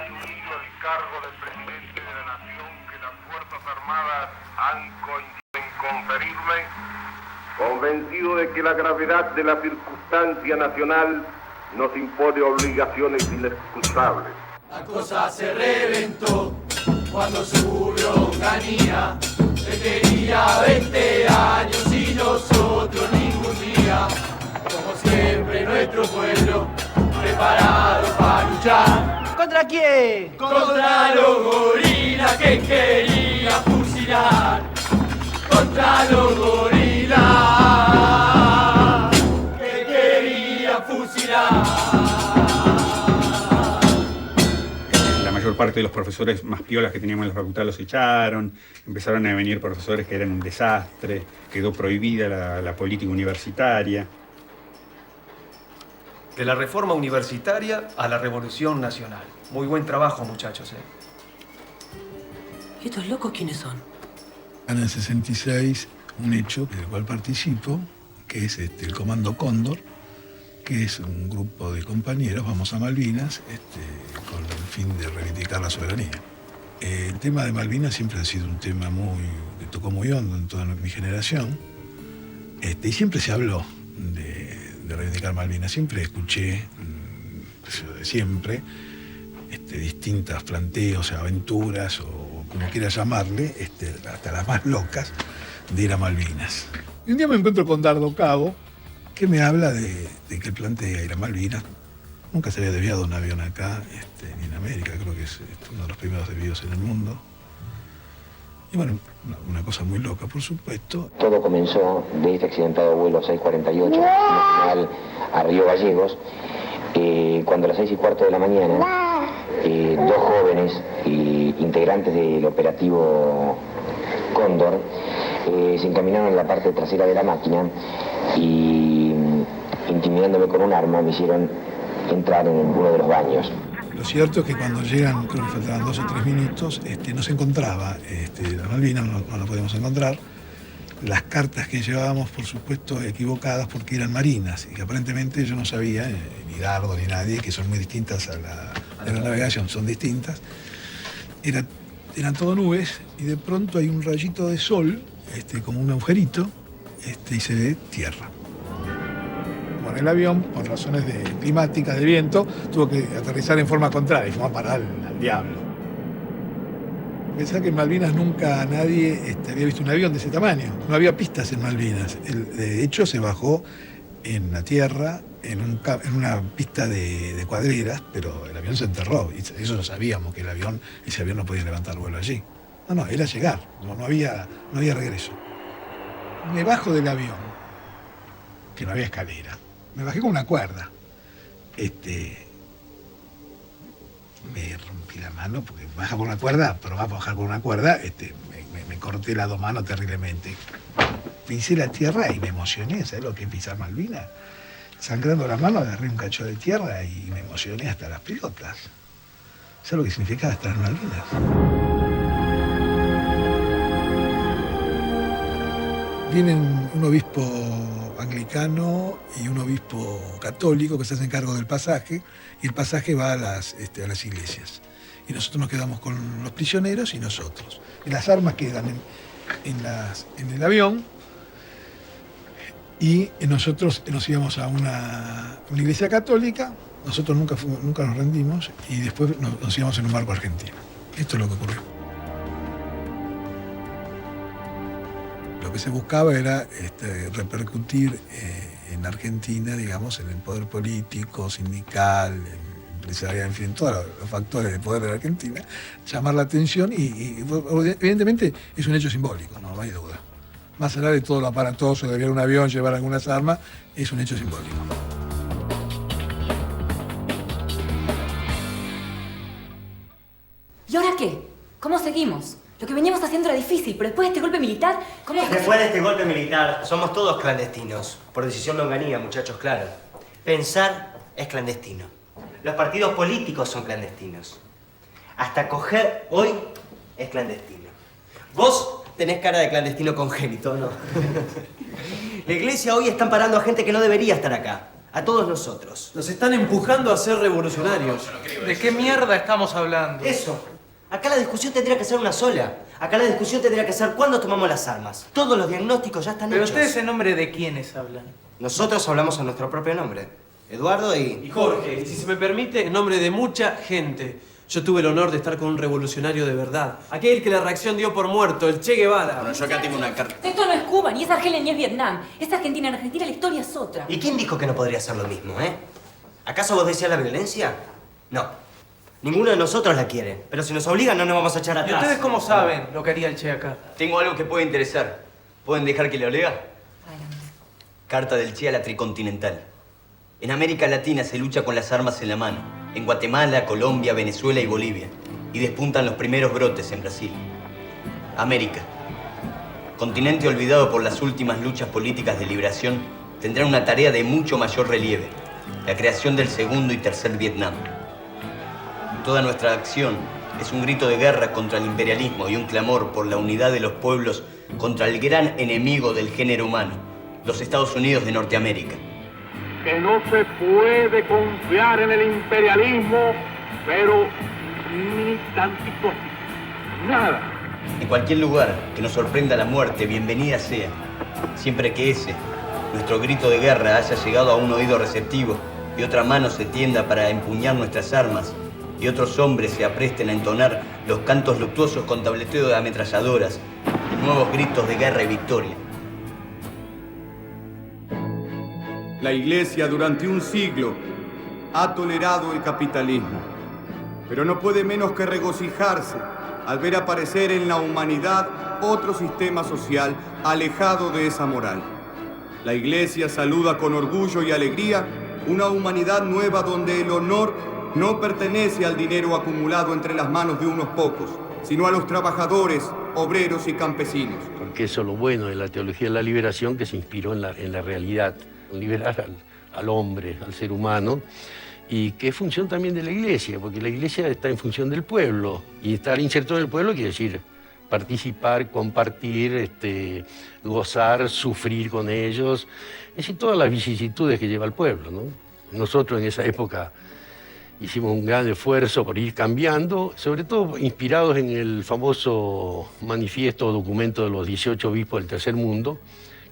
asumido el cargo de presidente de la nación que las Fuerzas Armadas han coincidido en conferirme con convencido de que la gravedad de la circunstancia nacional nos impone obligaciones inexcusables. La cosa se reventó cuando subió Onganía. Él tenía 20 años y nosotros ningún día. Como siempre nuestro pueblo preparado para luchar. ¿Contra quién? Contra los gorilas que quería fusilar. Contra los gorilas que quería fusilar. La mayor parte de los profesores más piolas que teníamos en la facultad los echaron, empezaron a venir profesores que eran un desastre, quedó prohibida la política universitaria. De la reforma universitaria a la revolución nacional. Muy buen trabajo, muchachos, ¿eh? ¿Y estos locos quiénes son? En el 66, un hecho del cual participo, que es el Comando Cóndor, que es un grupo de compañeros, vamos a Malvinas, con el fin de reivindicar la soberanía. El tema de Malvinas siempre ha sido un tema que tocó muy hondo en toda mi generación, y siempre se habló de reivindicar Malvinas. Siempre escuché, distintos planteos, aventuras, o como quieras llamarle, hasta las más locas, de ir a Malvinas. Y un día me encuentro con Dardo Cabo, que me habla de que plantea ir a Malvinas. Nunca se había desviado un avión acá, ni en América, creo que es uno de los primeros desvíos en el mundo. Y bueno, una cosa muy loca, por supuesto. Todo comenzó de este accidentado vuelo 648 nacional a Río Gallegos, cuando a las 6:15 de la mañana, dos jóvenes integrantes del operativo Cóndor se encaminaron a la parte trasera de la máquina y, intimidándome con un arma, me hicieron entrar en uno de los baños. Lo cierto es que cuando llegan, creo que faltaban 2 o 3 minutos, no se encontraba la Malvinas, no la podíamos encontrar. Las cartas que llevábamos, por supuesto, equivocadas porque eran marinas, y que aparentemente yo no sabía, ni Dardo ni nadie, que son muy distintas a la navegación, son distintas. Eran todo nubes, y de pronto hay un rayito de sol, como un agujerito, y se ve tierra. Bueno, el avión, por razones climáticas, de viento, tuvo que aterrizar en forma contraria y fue a parar al diablo. Pensá que en Malvinas nunca nadie había visto un avión de ese tamaño. No había pistas en Malvinas. De hecho, se bajó en la tierra, en una pista de cuadreras, pero el avión se enterró. Y eso lo sabíamos, que ese avión no podía levantar vuelo allí. No, era llegar. No había regreso. Me bajo del avión, que no había escalera. Me bajé con una cuerda. Me rompí la mano, porque baja por una cuerda, pero va a bajar por una cuerda, me corté las 2 manos terriblemente. Pisé la tierra y me emocioné, ¿sabes lo que es pisar Malvinas? Sangrando la mano, agarré un cacho de tierra y me emocioné hasta las pelotas. ¿Sabes lo que significa estar en Malvinas? Vienen un obispo anglicano y un obispo católico que se hacen cargo del pasaje, y el pasaje va a las iglesias. Y nosotros nos quedamos con los prisioneros y nosotros. Y las armas quedan en el avión, y nosotros nos íbamos a una iglesia católica. Nosotros nunca nos rendimos, y después nos íbamos en un barco argentino. Esto es lo que ocurrió. Lo que se buscaba era repercutir en Argentina, digamos, en el poder político, sindical, empresarial, en fin, todos los factores de poder de la Argentina, llamar la atención y evidentemente es un hecho simbólico, no hay duda. Más allá de todo lo aparatoso de enviar un avión, llevar algunas armas, es un hecho simbólico. ¿Y ahora qué? ¿Cómo seguimos? Lo que veníamos haciendo era difícil, pero después de este golpe militar, ¿cómo? Después de este golpe militar, somos todos clandestinos. Por decisión de Onganía, muchachos, claro. Pensar es clandestino. Los partidos políticos son clandestinos. Hasta coger hoy es clandestino. Vos tenés cara de clandestino congénito, ¿no? La iglesia hoy están parando a gente que no debería estar acá. A todos nosotros. Nos están empujando a ser revolucionarios. ¿De qué mierda estamos hablando? Eso. Acá la discusión tendría que ser una sola. Acá la discusión tendría que ser cuándo tomamos las armas. Todos los diagnósticos ya están Pero hechos. ustedes en nombre de quiénes hablan. Nosotros hablamos a nuestro propio nombre. Eduardo Y Jorge, y si se me permite, en nombre de mucha gente. Yo tuve el honor de estar con un revolucionario de verdad. Aquel que la reacción dio por muerto, el Che Guevara. Bueno, yo acá tengo una carta. Esto no es Cuba, ni es Argelia, ni es Vietnam. Es Argentina. En Argentina la historia es otra. ¿Y quién dijo que no podría ser lo mismo, ¿Acaso vos decías la violencia? No. Ninguno de nosotros la quiere. Pero si nos obligan, no nos vamos a echar ¿Y atrás. ustedes cómo saben lo que haría el Che acá? Tengo algo que puede interesar. ¿Pueden dejar que lo lea? Carta del Che a la Tricontinental. En América Latina se lucha con las armas en la mano. En Guatemala, Colombia, Venezuela y Bolivia. Y despuntan los primeros brotes en Brasil. América. Continente olvidado por las últimas luchas políticas de liberación, tendrá una tarea de mucho mayor relieve. La creación del segundo y tercer Vietnam. Toda nuestra acción es un grito de guerra contra el imperialismo y un clamor por la unidad de los pueblos contra el gran enemigo del género humano, los Estados Unidos de Norteamérica. Que no se puede confiar en el imperialismo, pero ni tantito así. Nada. En cualquier lugar que nos sorprenda la muerte, bienvenida sea. Siempre que ese, nuestro grito de guerra, haya llegado a un oído receptivo y otra mano se tienda para empuñar nuestras armas y otros hombres se apresten a entonar los cantos luctuosos con tableteo de ametralladoras y nuevos gritos de guerra y victoria. La Iglesia durante un siglo ha tolerado el capitalismo, pero no puede menos que regocijarse al ver aparecer en la humanidad otro sistema social alejado de esa moral. La Iglesia saluda con orgullo y alegría una humanidad nueva donde el honor no pertenece al dinero acumulado entre las manos de unos pocos, sino a los trabajadores, obreros y campesinos. Porque eso es lo bueno de la teología de la liberación, que se inspiró en la realidad. Liberar al hombre, al ser humano, y que es función también de la Iglesia, porque la Iglesia está en función del pueblo, y estar inserto en el pueblo quiere decir participar, compartir, gozar, sufrir con ellos, es decir, todas las vicisitudes que lleva el pueblo, ¿no? Nosotros en esa época hicimos un gran esfuerzo por ir cambiando, sobre todo inspirados en el famoso manifiesto o documento de los 18 obispos del Tercer Mundo,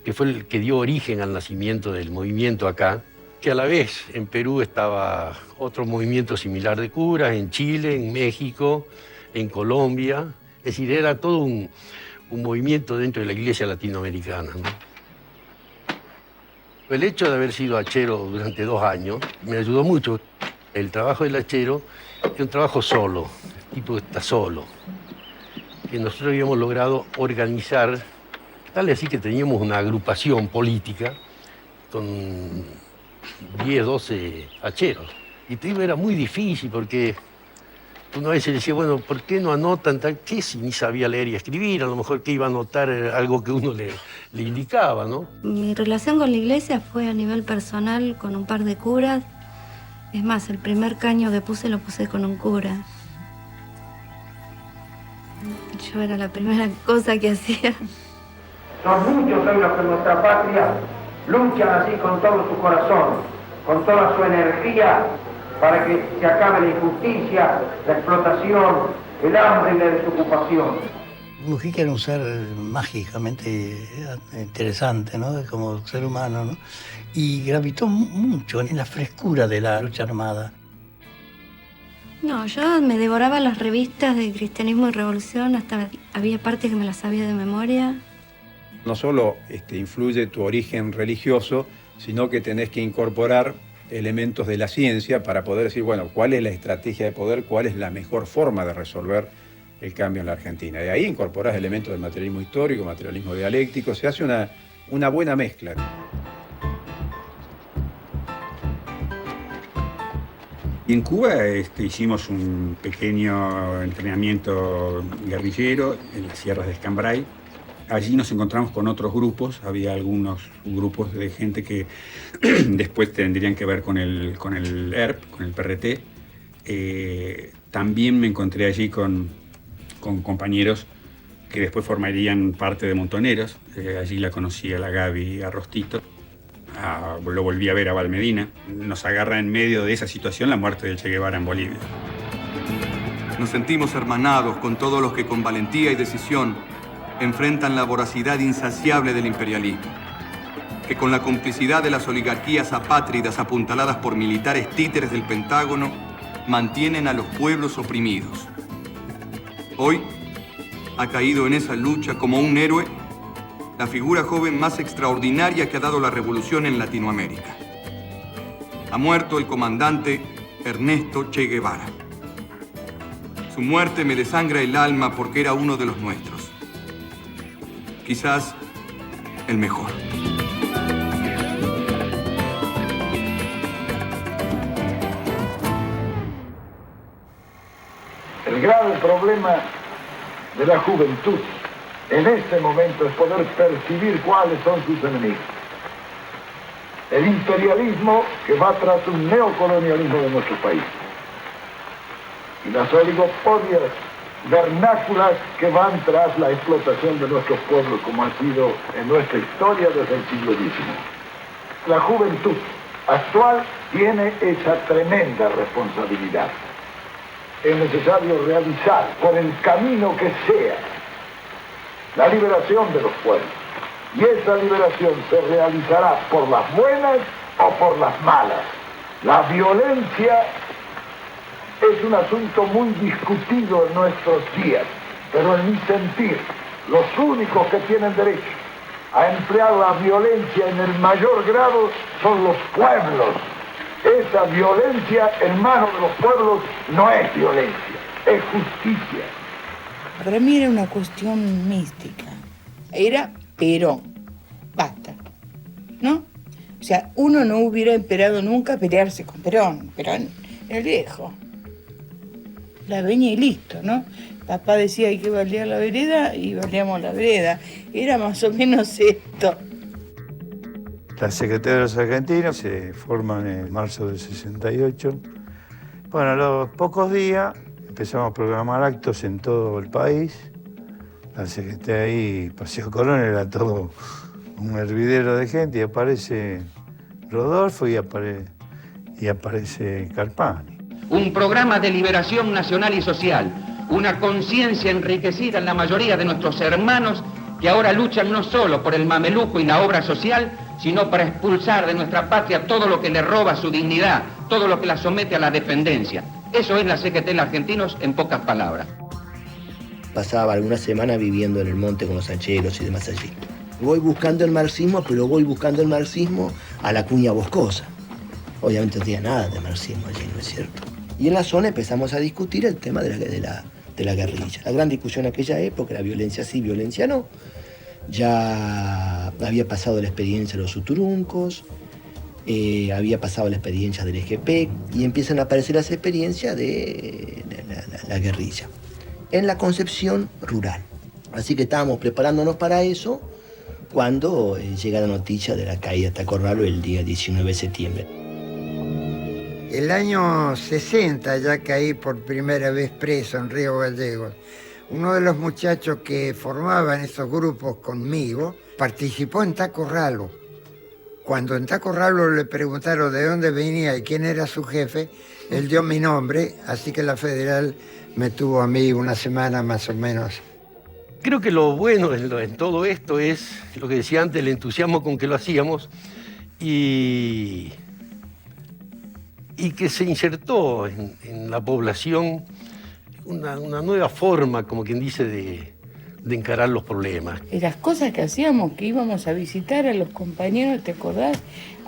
que fue el que dio origen al nacimiento del movimiento acá, que a la vez en Perú estaba otro movimiento similar de curas, en Chile, en México, en Colombia. Es decir, era todo un movimiento dentro de la Iglesia latinoamericana, ¿no? El hecho de haber sido hachero durante 2 años me ayudó mucho. El trabajo del hachero es un trabajo solo, el tipo está solo. Que nosotros habíamos logrado organizar, tal así que teníamos una agrupación política con 10, 12 hacheros. Y te digo, era muy difícil porque uno a veces decía, bueno, ¿por qué no anotan tal? ¿Qué si ni sabía leer y escribir? A lo mejor que iba a anotar algo que uno le indicaba, ¿no? Mi relación con la iglesia fue a nivel personal con un par de curas. Es más, el primer caño que puse lo puse con un cura. Yo era la primera cosa que hacía. Son muchos hoy los que en nuestra patria luchan así con todo su corazón, con toda su energía, para que se acabe la injusticia, la explotación, el hambre y la desocupación. Mujica era un ser mágicamente interesante, ¿no? Como ser humano, ¿no? Y gravitó mucho en la frescura de la lucha armada. No, yo me devoraba las revistas de Cristianismo y Revolución, hasta había partes que me las sabía de memoria. No solo influye tu origen religioso, sino que tenés que incorporar elementos de la ciencia para poder decir, bueno, cuál es la estrategia de poder, cuál es la mejor forma de resolver el cambio en la Argentina. De ahí incorporás elementos del materialismo histórico, materialismo dialéctico, se hace una buena mezcla. Y en Cuba hicimos un pequeño entrenamiento guerrillero en las sierras de Escambray. Allí nos encontramos con otros grupos, había algunos grupos de gente que después tendrían que ver con el ERP, con el PRT. También me encontré allí con compañeros que después formarían parte de Montoneros. Allí la conocí a la Gaby Arrostito. Lo volví a ver a Valmedina. Nos agarra en medio de esa situación la muerte del Che Guevara en Bolivia. Nos sentimos hermanados con todos los que con valentía y decisión enfrentan la voracidad insaciable del imperialismo, que con la complicidad de las oligarquías apátridas apuntaladas por militares títeres del Pentágono mantienen a los pueblos oprimidos. Hoy ha caído en esa lucha como un héroe la figura joven más extraordinaria que ha dado la revolución en Latinoamérica. Ha muerto el comandante Ernesto Che Guevara. Su muerte me desangra el alma porque era uno de los nuestros. Quizás el mejor. El grave problema de la juventud en este momento es poder percibir cuáles son sus enemigos. El imperialismo que va tras un neocolonialismo de nuestro país. Y las oligopolias vernáculas que van tras la explotación de nuestros pueblos, como ha sido en nuestra historia desde el siglo XIX. La juventud actual tiene esa tremenda responsabilidad. Es necesario realizar, por el camino que sea, la liberación de los pueblos. Y esa liberación se realizará por las buenas o por las malas. La violencia es un asunto muy discutido en nuestros días, pero en mi sentir, los únicos que tienen derecho a emplear la violencia en el mayor grado son los pueblos. Esa violencia en manos de los pueblos no es violencia, es justicia. Para mí era una cuestión mística. Era Perón. Basta. ¿No? O sea, uno no hubiera esperado nunca pelearse con Perón. Perón era el viejo. La veña y listo, ¿no? Papá decía hay que balear la vereda y baleamos la vereda. Era más o menos esto. La Secretaría de los Argentinos se forman en marzo del 68. Bueno, a los pocos días empezamos a programar actos en todo el país. La Secretaría ahí, Paseo Colón, era todo un hervidero de gente y aparece Rodolfo y aparece Carpani. Un programa de liberación nacional y social, una conciencia enriquecida en la mayoría de nuestros hermanos que ahora luchan no solo por el mameluco y la obra social, sino para expulsar de nuestra patria todo lo que le roba su dignidad, todo lo que la somete a la dependencia. Eso es la CGT en Argentinos en pocas palabras. Pasaba algunas semanas viviendo en el monte con los sancheros y demás allí. Voy buscando el marxismo, pero voy buscando el marxismo a la cuña boscosa. Obviamente no tenía nada de marxismo allí, ¿no es cierto? Y en la zona empezamos a discutir el tema de la guerrilla. La gran discusión en aquella época era violencia sí, violencia no. Ya había pasado la experiencia de los Uturuncos, había pasado la experiencia del EGP y empiezan a aparecer las experiencias de la guerrilla en la concepción rural. Así que estábamos preparándonos para eso cuando llega la noticia de la caída de Tacorralo el día 19 de septiembre. El año 60 ya caí por primera vez preso en Río Gallegos. Uno de los muchachos que formaban esos grupos conmigo participó en Tacorralo. Cuando en Tacorralo le preguntaron de dónde venía y quién era su jefe, él dio mi nombre, así que la Federal me tuvo a mí una semana más o menos. Creo que lo bueno en todo esto es lo que decía antes, el entusiasmo con que lo hacíamos y que se insertó en la población una nueva forma, como quien dice, de encarar los problemas. Y las cosas que hacíamos, que íbamos a visitar a los compañeros, ¿te acordás?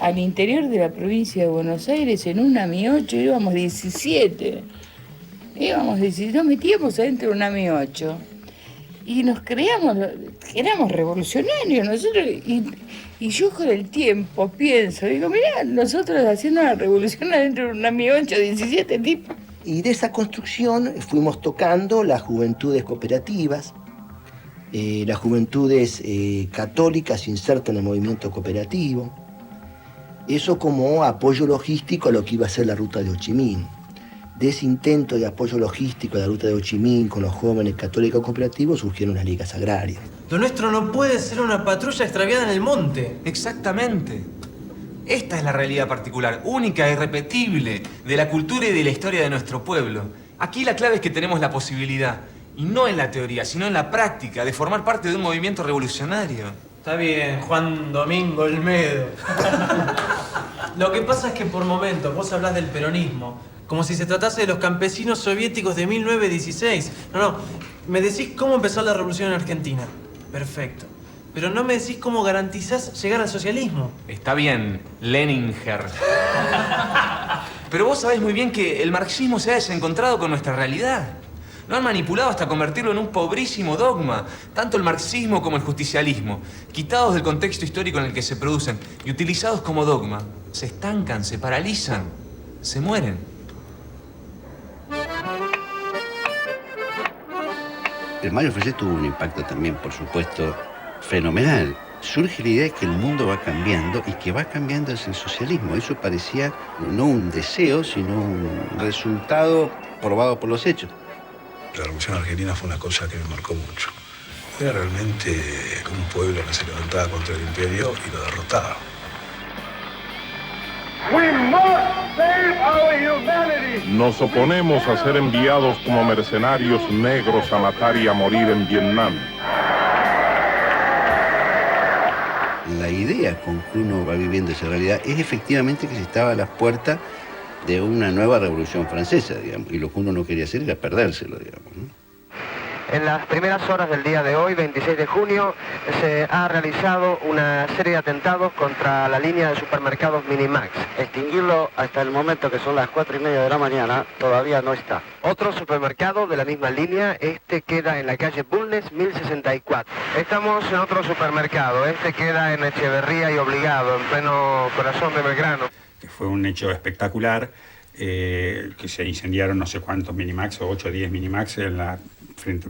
Al interior de la provincia de Buenos Aires, en una Mi 8, íbamos 17. Nos metíamos adentro de una Mi 8. Y nos creíamos, éramos revolucionarios nosotros. Y yo con el tiempo pienso, digo, mirá, nosotros haciendo la revolución adentro de una Mi 8, 17 tipos. Y de esa construcción fuimos tocando las juventudes cooperativas, las juventudes católicas se insertan en el movimiento cooperativo. Eso como apoyo logístico a lo que iba a ser la ruta de Ho Chi Minh. De ese intento de apoyo logístico a la ruta de Ho Chi Minh con los jóvenes católicos cooperativos surgieron las ligas agrarias. Lo nuestro no puede ser una patrulla extraviada en el monte. Exactamente. Esta es la realidad particular, única e irrepetible, de la cultura y de la historia de nuestro pueblo. Aquí la clave es que tenemos la posibilidad, y no en la teoría, sino en la práctica, de formar parte de un movimiento revolucionario. Está bien, Juan Domingo Olmedo. Lo que pasa es que por momentos vos hablás del peronismo, como si se tratase de los campesinos soviéticos de 1916. No, me decís cómo empezó la revolución en Argentina. Perfecto. Pero no me decís cómo garantizás llegar al socialismo. Está bien, Leninger. Pero vos sabés muy bien que el marxismo se ha desencontrado con nuestra realidad. Lo han manipulado hasta convertirlo en un pobrísimo dogma. Tanto el marxismo como el justicialismo, quitados del contexto histórico en el que se producen y utilizados como dogma, se estancan, se paralizan, se mueren. El Mario Freixet tuvo un impacto también, por supuesto, fenomenal. Surge la idea de que el mundo va cambiando y que va cambiando hacia el socialismo. Eso parecía no un deseo, sino un resultado probado por los hechos. La Revolución Argentina fue una cosa que me marcó mucho. Era realmente un pueblo que se levantaba contra el imperio y lo derrotaba. Nos oponemos a ser enviados como mercenarios negros a matar y a morir en Vietnam. La idea con que uno va viviendo esa realidad es efectivamente que se estaba a las puertas de una nueva revolución francesa, digamos, y lo que uno no quería hacer era perdérselo, digamos, ¿no? En las primeras horas del día de hoy, 26 de junio, se ha realizado una serie de atentados contra la línea de supermercados Minimax. Extinguirlo hasta el momento que son las 4:30 de la mañana todavía no está. Otro supermercado de la misma línea, este queda en la calle Bulnes 1064. Estamos en otro supermercado, este queda en Echeverría y Obligado, en pleno corazón de Belgrano. Que fue un hecho espectacular, que se incendiaron no sé cuántos Minimax, o 8 o 10 Minimax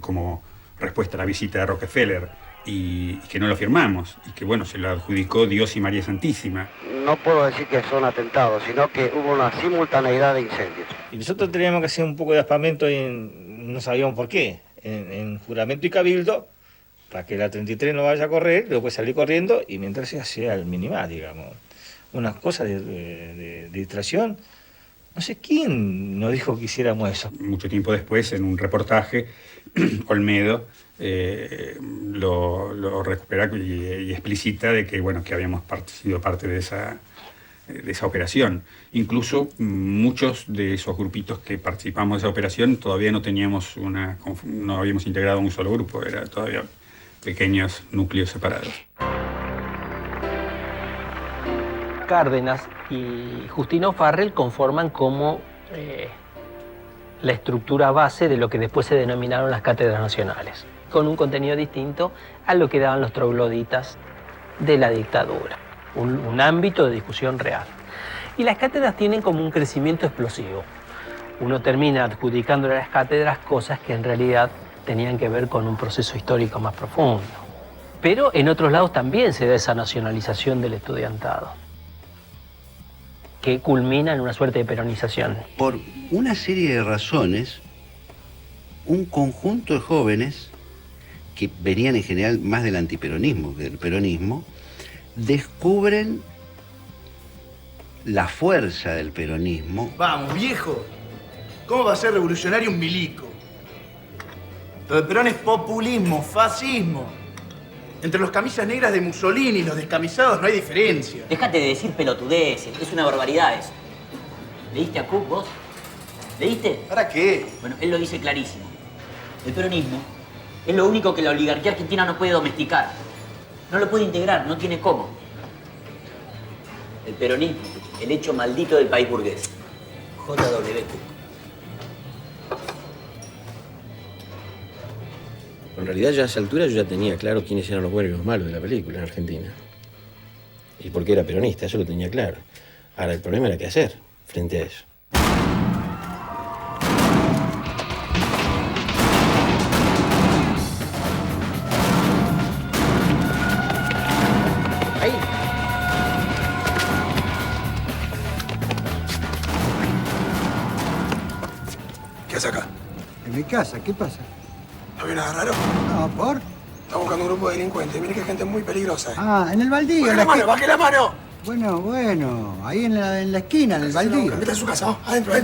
como respuesta a la visita de Rockefeller, y que no lo firmamos, y que bueno, se lo adjudicó Dios y María Santísima. No puedo decir que son atentados, sino que hubo una simultaneidad de incendios. Y nosotros teníamos que hacer un poco de aspamento y no sabíamos por qué, en juramento y cabildo, para que la 33 no vaya a correr, después salir corriendo y mientras se hacía el Minimax, digamos. Unas cosas de distracción. No sé quién nos dijo que hiciéramos eso. Mucho tiempo después, en un reportaje, Olmedo lo recupera y explicita de que, bueno, que habíamos sido parte de esa operación. Incluso muchos de esos grupitos que participamos de esa operación todavía no habíamos integrado un solo grupo, eran todavía pequeños núcleos separados. Cárdenas y Justino Farrell conforman como la estructura base de lo que después se denominaron las cátedras nacionales, con un contenido distinto a lo que daban los trogloditas de la dictadura, un ámbito de discusión real. Y las cátedras tienen como un crecimiento explosivo. Uno termina adjudicándole a las cátedras cosas que en realidad tenían que ver con un proceso histórico más profundo. Pero en otros lados también se da esa nacionalización del estudiantado, que culmina en una suerte de peronización. Por una serie de razones, un conjunto de jóvenes que venían en general más del antiperonismo que del peronismo, descubren la fuerza del peronismo. Vamos, viejo. ¿Cómo va a ser revolucionario un milico? Lo de Perón es populismo, fascismo. Entre los camisas negras de Mussolini y los descamisados no hay diferencia. Déjate de decir pelotudeces, es una barbaridad eso. ¿Leíste a Cook vos? ¿Leíste? ¿Para qué? Bueno, él lo dice clarísimo. El peronismo es lo único que la oligarquía argentina no puede domesticar. No lo puede integrar, no tiene cómo. El peronismo, el hecho maldito del país burgués. J.W. Cook. En realidad ya a esa altura yo ya tenía claro quiénes eran los buenos y los malos de la película en Argentina. Y por qué era peronista, eso lo tenía claro. Ahora, el problema era qué hacer frente a eso. Ahí. ¿Qué haces acá? En mi casa, ¿qué pasa? ¿No vio nada raro? No, ¿por? Estamos buscando un grupo de delincuentes. Mire que hay gente muy peligrosa. Ah, en el baldío. ¡Baje la mano, baje la mano! Bueno, ahí en la esquina, en el baldío. Mete a su casa, adentro.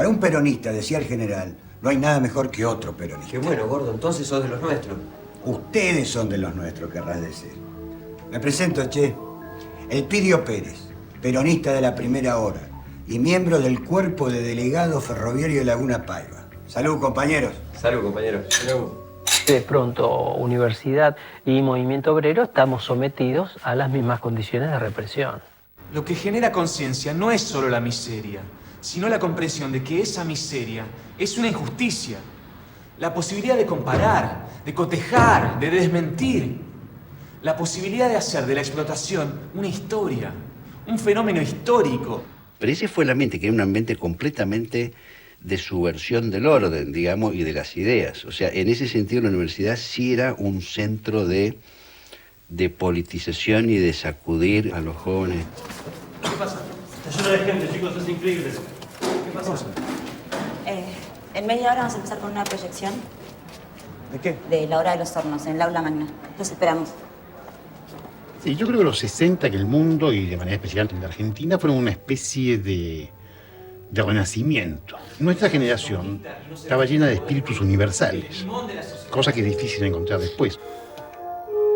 Para un peronista, decía el general, no hay nada mejor que otro peronista. Qué bueno, gordo, entonces sos de los nuestros. Ustedes son de los nuestros, querrás decir. Me presento, che. Elpidio Pérez, peronista de la primera hora y miembro del cuerpo de delegado ferroviario de Laguna Paiva. Salud, compañeros. Salud, compañeros. Salud. De pronto, universidad y movimiento obrero estamos sometidos a las mismas condiciones de represión. Lo que genera conciencia no es solo la miseria, sino la comprensión de que esa miseria es una injusticia. La posibilidad de comparar, de cotejar, de desmentir. La posibilidad de hacer de la explotación una historia, un fenómeno histórico. Pero ese fue el ambiente, que era un ambiente completamente de subversión del orden, digamos, y de las ideas. O sea, en ese sentido la universidad sí era un centro de politización y de sacudir a los jóvenes. ¿Qué pasa? Está lleno de gente, chicos, es increíble. ¿Qué pasa? En media hora vamos a empezar con una proyección. ¿De qué? De la hora de los hornos, en el aula magna. Los esperamos. Sí, yo creo que los 60 en el mundo, y de manera especial en la Argentina, fueron una especie de renacimiento. Nuestra generación estaba llena de espíritus universales, cosa que es difícil encontrar después.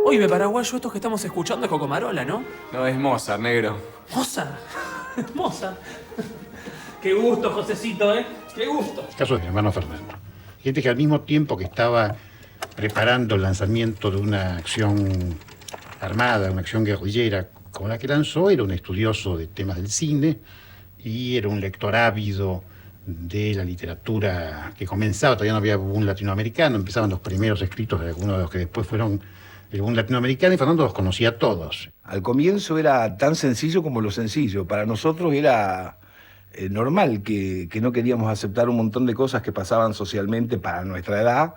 Oye, paraguayo, estos que estamos escuchando es Cocomarola, ¿no? No, es Mozart, negro. Mozart. Mozart. Qué gusto, Josecito, ¿eh? Qué gusto. El caso de mi hermano Fernando. Gente que al mismo tiempo que estaba preparando el lanzamiento de una acción armada, una acción guerrillera como la que lanzó, era un estudioso de temas del cine y era un lector ávido de la literatura que comenzaba. Todavía no había boom latinoamericano, empezaban los primeros escritos de algunos de los que después fueron el boom latinoamericano, y Fernando los conocía a todos. Al comienzo era tan sencillo como lo sencillo. Para nosotros era normal que no queríamos aceptar un montón de cosas que pasaban socialmente para nuestra edad.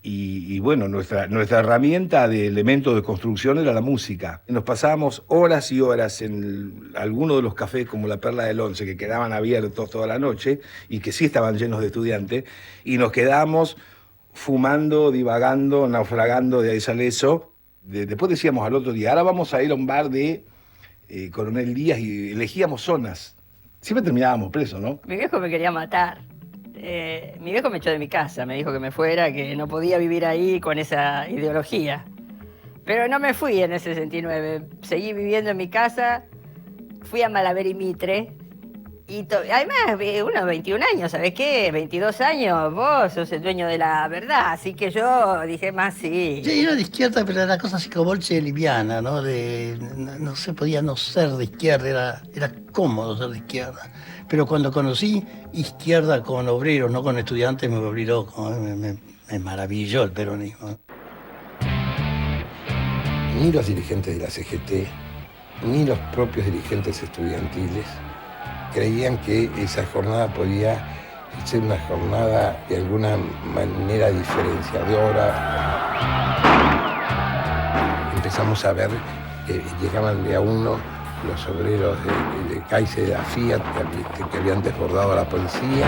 Y bueno, nuestra herramienta de elemento de construcción era la música. Nos pasábamos horas y horas en algunos de los cafés como la Perla del Once, que quedaban abiertos toda la noche y que sí estaban llenos de estudiantes, y nos quedábamos fumando, divagando, naufragando de ahí sale eso. Después decíamos al otro día, ahora vamos a ir a un bar de Coronel Díaz, y elegíamos zonas. Siempre terminábamos presos, ¿no? Mi viejo me quería matar. Mi viejo me echó de mi casa, me dijo que me fuera, que no podía vivir ahí con esa ideología. Pero no me fui en el 69, seguí viviendo en mi casa, fui a Malaver y Mitre, y además, unos 21 años, ¿sabes qué? 22 años, vos sos el dueño de la verdad, así que yo dije más sí. Sí, era de izquierda, pero era cosa así como bolche liviana, ¿no? No se podía no ser de izquierda, era cómodo ser de izquierda. Pero cuando conocí izquierda con obreros, no con estudiantes, me volví loco, me maravilló el peronismo. Ni los dirigentes de la CGT, ni los propios dirigentes estudiantiles creían que esa jornada podía ser una jornada de alguna manera diferenciadora. Empezamos a ver que llegaban de a uno los obreros de Kaiser y de la Fiat que habían desbordado a la policía.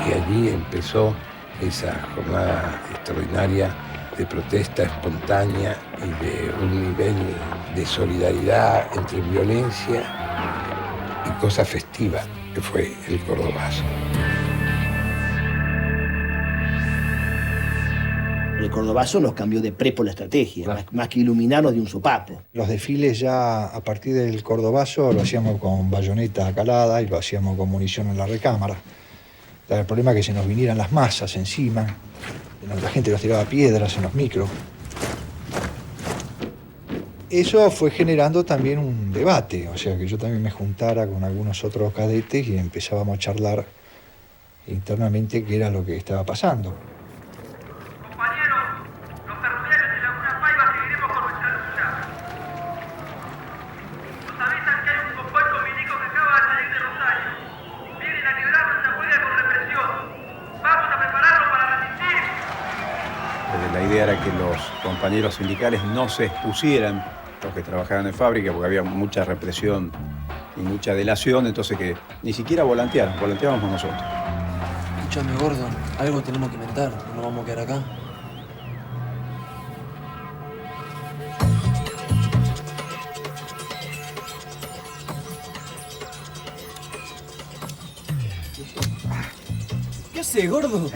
Y allí empezó esa jornada extraordinaria de protesta espontánea y de un nivel de solidaridad entre violencia y cosa festiva, que fue el Cordobazo. El Cordobazo nos cambió de prepo la estrategia, más que iluminarnos de un sopapo. Los desfiles ya a partir del Cordobazo lo hacíamos con bayoneta calada y lo hacíamos con munición en la recámara. El problema es que se nos vinieran las masas encima, la gente nos tiraba piedras en los micros. Eso fue generando también un debate, o sea que yo también me juntara con algunos otros cadetes y empezábamos a charlar internamente qué era lo que estaba pasando. La idea era que los compañeros sindicales no se expusieran, los que trabajaban en fábrica, porque había mucha represión y mucha delación, entonces que ni siquiera volanteábamos nosotros. Escúchame, Gordon, algo tenemos que inventar, no nos vamos a quedar acá. ¿Qué haces, gordo?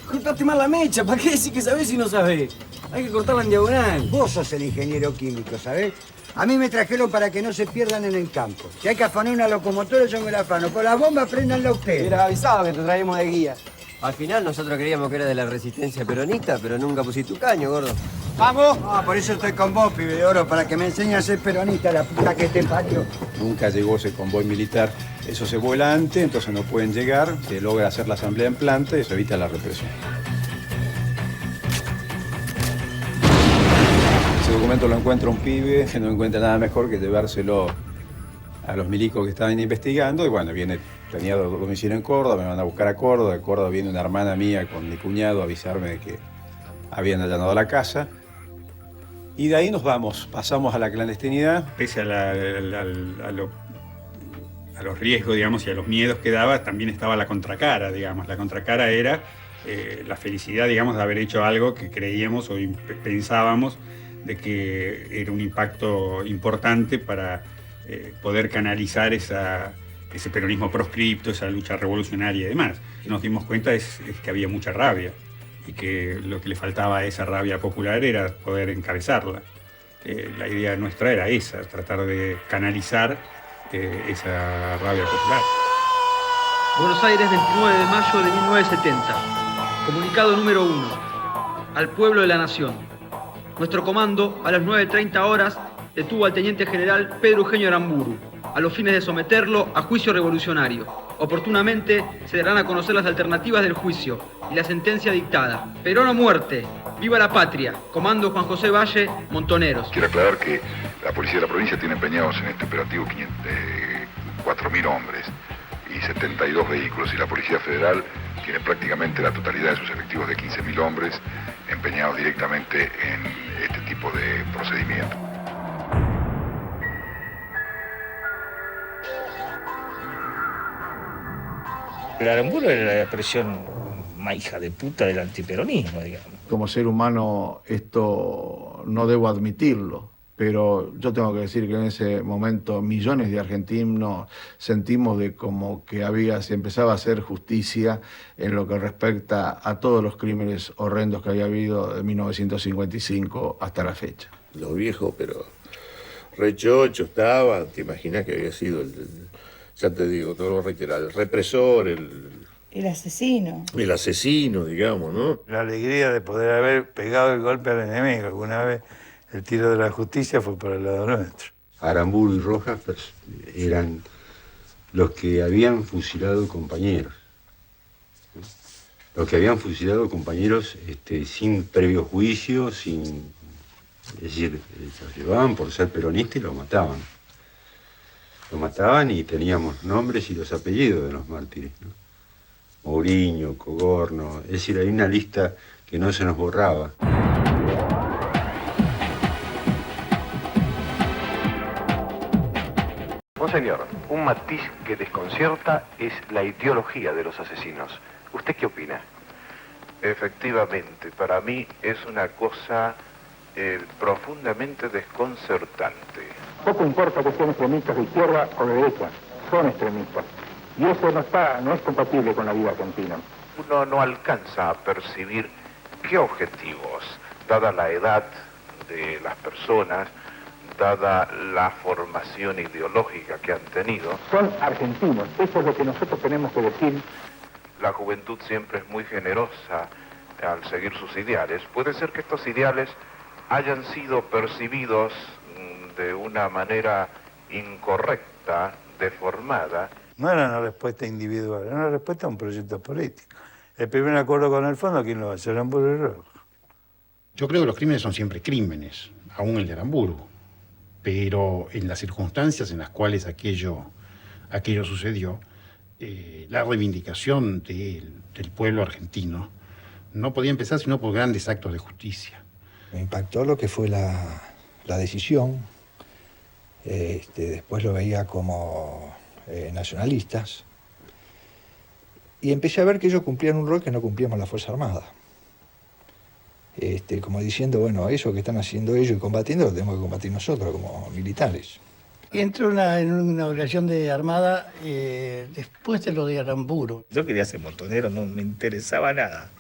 Cortaste mal la mecha. ¿Para qué decir que sabés si no sabés? Hay que cortarla en diagonal. Vos sos el ingeniero químico, ¿sabés? A mí me trajeron para que no se pierdan en el campo. Si hay que afanar una locomotora, yo me la afano. Con las bombas, préndanla ustedes. Era avisado que te traíamos de guía. Al final nosotros creíamos que era de la resistencia peronista, pero nunca pusiste tu caño, gordo. ¡Vamos! Ah, por eso estoy con vos, pibe de oro, para que me enseñes a ser peronista, la puta que te parió. Nunca llegó ese convoy militar. Eso se vuela antes, entonces no pueden llegar, se logra hacer la asamblea en planta y se evita la represión. Ese documento lo encuentra un pibe que no encuentra nada mejor que llevárselo a los milicos que estaban investigando y bueno, tenía domicilio en Córdoba, me van a buscar a Córdoba. De Córdoba viene una hermana mía con mi cuñado a avisarme de que habían allanado la casa. Y de ahí nos vamos, pasamos a la clandestinidad. Pese a los riesgos, digamos, y a los miedos que daba, también estaba la contracara, digamos. La contracara era la felicidad, digamos, de haber hecho algo que creíamos o pensábamos de que era un impacto importante para poder canalizar ese peronismo proscripto, esa lucha revolucionaria y demás. Nos dimos cuenta es que había mucha rabia y que lo que le faltaba a esa rabia popular era poder encabezarla. La idea nuestra era esa, tratar de canalizar esa rabia popular. Buenos Aires, 29 de mayo de 1970. Comunicado número 1. Al pueblo de la nación. Nuestro comando, a las 9:30 horas, detuvo al teniente general Pedro Eugenio Aramburu, a los fines de someterlo a juicio revolucionario. Oportunamente se darán a conocer las alternativas del juicio y la sentencia dictada. Perón o muerte, viva la patria. Comando Juan José Valle, Montoneros. Quiero aclarar que la policía de la provincia tiene empeñados en este operativo 4.000 hombres y 72 vehículos, y la Policía Federal tiene prácticamente la totalidad de sus efectivos de 15.000 hombres empeñados directamente en este tipo de procedimiento. El Aramburu era la expresión más hija de puta del antiperonismo, digamos. Como ser humano esto no debo admitirlo, pero yo tengo que decir que en ese momento millones de argentinos sentimos de como que se empezaba a hacer justicia en lo que respecta a todos los crímenes horrendos que había habido de 1955 hasta la fecha. Los viejos, pero rechocho estaba, te imaginas que había sido ya te digo, te lo reiterar, el represor, El asesino. el asesino, digamos, ¿no? La alegría de poder haber pegado el golpe al enemigo. Alguna vez el tiro de la justicia fue por el lado nuestro. Aramburu y Rojas eran los que habían fusilado compañeros. Los que habían fusilado compañeros sin previo juicio, es decir, los llevaban por ser peronistas y los mataban. Lo mataban y teníamos nombres y los apellidos de los mártires, ¿no? Mourinho, Cogorno, es decir, hay una lista que no se nos borraba. Monseñor, un matiz que desconcierta es la ideología de los asesinos. ¿Usted qué opina? Efectivamente, para mí es una cosa profundamente desconcertante. Poco importa que sean extremistas de izquierda o de derecha, son extremistas. Y eso no es compatible con la vida argentina. Uno no alcanza a percibir qué objetivos, dada la edad de las personas, dada la formación ideológica que han tenido. Son argentinos, eso es lo que nosotros tenemos que decir. La juventud siempre es muy generosa al seguir sus ideales. Puede ser que estos ideales hayan sido percibidos de una manera incorrecta, deformada. No era una respuesta individual, era una respuesta a un proyecto político. El primer acuerdo con el fondo, ¿quién lo va a hacer? Aramburu y Rojas. Yo creo que los crímenes son siempre crímenes, aún el de Aramburu. Pero en las circunstancias en las cuales aquello sucedió, la reivindicación del pueblo argentino no podía empezar sino por grandes actos de justicia. Me impactó lo que fue la decisión. Después lo veía como nacionalistas. Y empecé a ver que ellos cumplían un rol que no cumplíamos la Fuerza Armada. Como diciendo, bueno, eso que están haciendo ellos y combatiendo lo tenemos que combatir nosotros como militares. Entró en una obligación de Armada después de lo de Aramburu. Yo quería ser montonero, no me interesaba nada.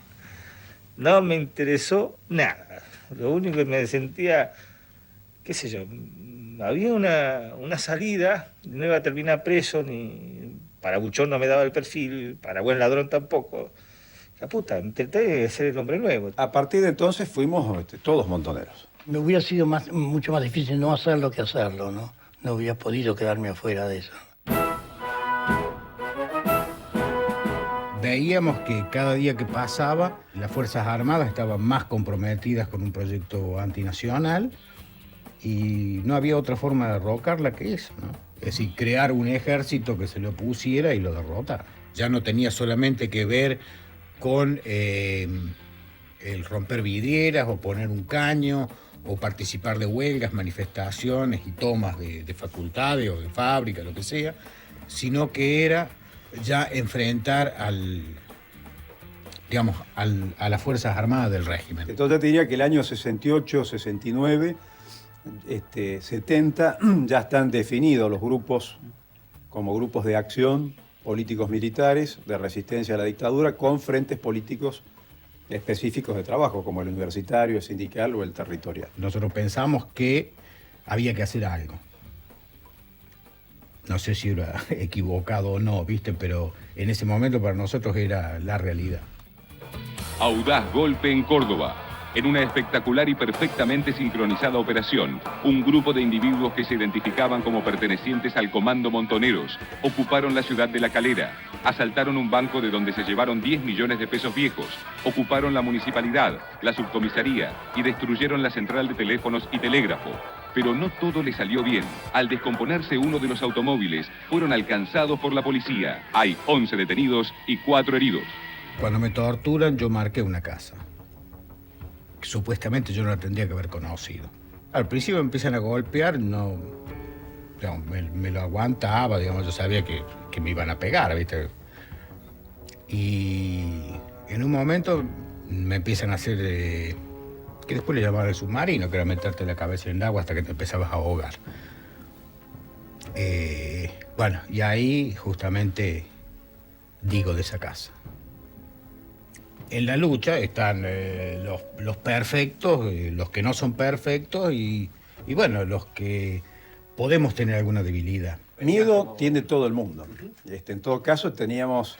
No me interesó nada. Lo único que me sentía, qué sé yo, había una salida, no iba a terminar preso, ni para buchón no me daba el perfil, para buen ladrón tampoco. La puta, intenté de ser el hombre nuevo. A partir de entonces fuimos todos montoneros. Me hubiera sido mucho más difícil no hacerlo que hacerlo, ¿no? No hubiera podido quedarme afuera de eso. Veíamos que cada día que pasaba, las Fuerzas Armadas estaban más comprometidas con un proyecto antinacional y no había otra forma de derrocarla que eso, ¿no? Es decir, crear un ejército que se le opusiera y lo derrotara. Ya no tenía solamente que ver con el romper vidrieras o poner un caño o participar de huelgas, manifestaciones y tomas de facultades o de fábricas, lo que sea, sino que era ya enfrentar a las Fuerzas Armadas del régimen. Entonces te diría que el año 68, 69, 70, ya están definidos los grupos como grupos de acción políticos militares de resistencia a la dictadura con frentes políticos específicos de trabajo, como el universitario, el sindical o el territorial. Nosotros pensamos que había que hacer algo. No sé si era equivocado o no, ¿viste? Pero en ese momento para nosotros era la realidad. Audaz golpe en Córdoba. En una espectacular y perfectamente sincronizada operación, un grupo de individuos que se identificaban como pertenecientes al Comando Montoneros ocuparon la ciudad de La Calera, asaltaron un banco de donde se llevaron 10 millones de pesos viejos, ocuparon la municipalidad, la subcomisaría y destruyeron la central de teléfonos y telégrafo. Pero no todo le salió bien. Al descomponerse uno de los automóviles, fueron alcanzados por la policía. Hay 11 detenidos y 4 heridos. Cuando me torturan, yo marqué una casa. Supuestamente yo no la tendría que haber conocido. Al principio me empiezan a golpear, no, digamos, me lo aguantaba, digamos, yo sabía que me iban a pegar, ¿viste? Y en un momento me empiezan a hacer, que después le llamaban el submarino, que era meterte la cabeza en el agua hasta que te empezabas a ahogar. Bueno, y ahí justamente digo de esa casa. En la lucha están los perfectos, los que no son perfectos y bueno, los que podemos tener alguna debilidad. Miedo tiene todo el mundo. En todo caso, teníamos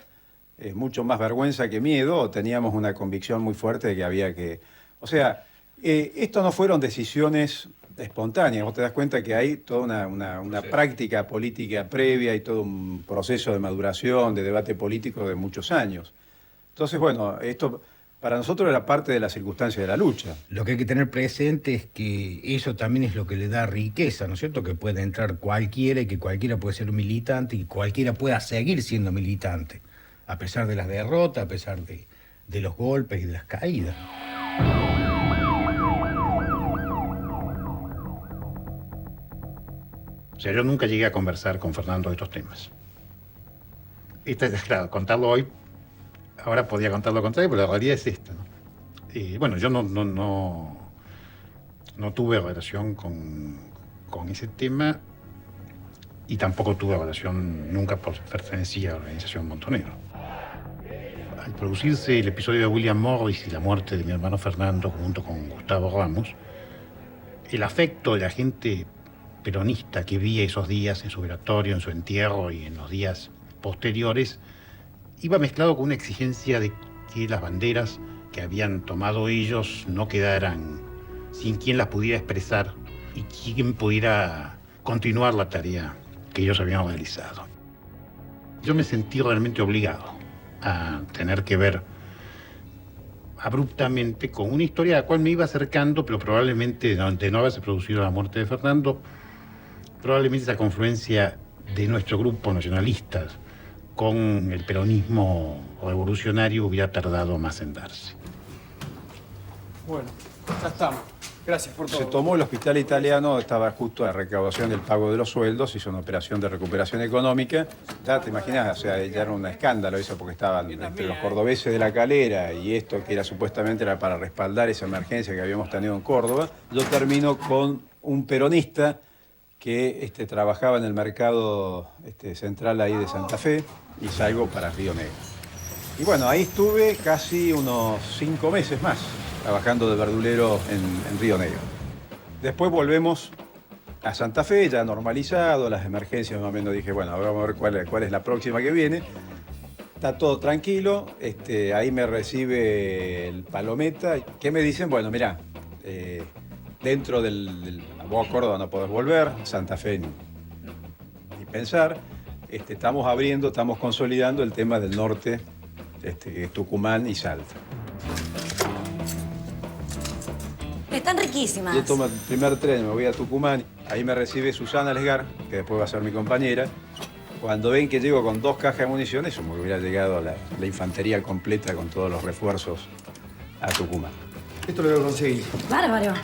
mucho más vergüenza que miedo, o teníamos una convicción muy fuerte de que había que... O sea, esto no fueron decisiones espontáneas. Vos te das cuenta que hay toda una práctica política previa y todo un proceso de maduración, de debate político de muchos años. Entonces, bueno, esto para nosotros era parte de la circunstancia de la lucha. Lo que hay que tener presente es que eso también es lo que le da riqueza, ¿no es cierto? Que puede entrar cualquiera y que cualquiera puede ser un militante y cualquiera pueda seguir siendo militante, a pesar de las derrotas, a pesar de los golpes y de las caídas. O sea, yo nunca llegué a conversar con Fernando de estos temas. Claro, contarlo hoy... Ahora podía contar lo contrario, pero la realidad es esta, ¿no? Bueno, yo no tuve relación con ese tema y tampoco tuve relación nunca por pertenecer a la organización Montonero. Al producirse el episodio de William Morris y la muerte de mi hermano Fernando junto con Gustavo Ramos, el afecto de la gente peronista que vía esos días en su velatorio, en su entierro y en los días posteriores, iba mezclado con una exigencia de que las banderas que habían tomado ellos no quedaran sin quien las pudiera expresar y quien pudiera continuar la tarea que ellos habían realizado. Yo me sentí realmente obligado a tener que ver abruptamente con una historia a la cual me iba acercando, pero probablemente de no haberse producido la muerte de Fernando, probablemente esa confluencia de nuestro grupo nacionalistas con el peronismo revolucionario hubiera tardado más en darse. Bueno, ya estamos. Gracias por todo. Se tomó el hospital italiano, estaba justo a la recaudación del pago de los sueldos, hizo una operación de recuperación económica. Ya te imaginas, o sea, ya era un escándalo eso porque estaban entre los cordobeses de La Calera y esto que era supuestamente era para respaldar esa emergencia que habíamos tenido en Córdoba. Yo termino con un peronista que trabajaba en el mercado central ahí de Santa Fe y salgo para Río Negro. Y bueno, ahí estuve casi unos 5 meses más trabajando de verdulero en Río Negro. Después volvemos a Santa Fe, ya normalizado, las emergencias más o menos dije, bueno, ahora vamos a ver cuál es la próxima que viene. Está todo tranquilo, ahí me recibe el Palometa. ¿Qué me dicen? Bueno, mirá, dentro vos a Córdoba no podés volver, Santa Fe ni pensar. Estamos abriendo, estamos consolidando el tema del norte, Tucumán y Salta. Están riquísimas. Yo tomo el primer tren, me voy a Tucumán, ahí me recibe Susana Lesgar, que después va a ser mi compañera. Cuando ven que llego con 2 cajas de municiones, como que hubiera llegado la infantería completa con todos los refuerzos a Tucumán. Esto lo voy a conseguir. Bárbaro.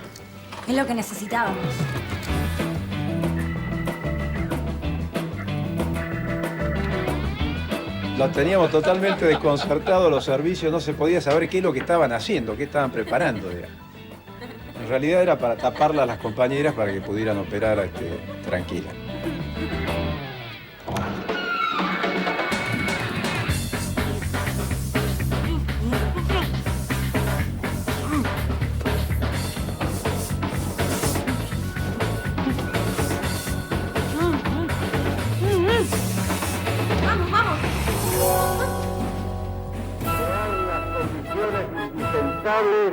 Es lo que necesitábamos. Los teníamos totalmente desconcertados los servicios, no se podía saber qué es lo que estaban haciendo, qué estaban preparando, digamos. En realidad era para taparlas a las compañeras para que pudieran operar tranquilas. Vamos, vamos. Serán las condiciones indispensables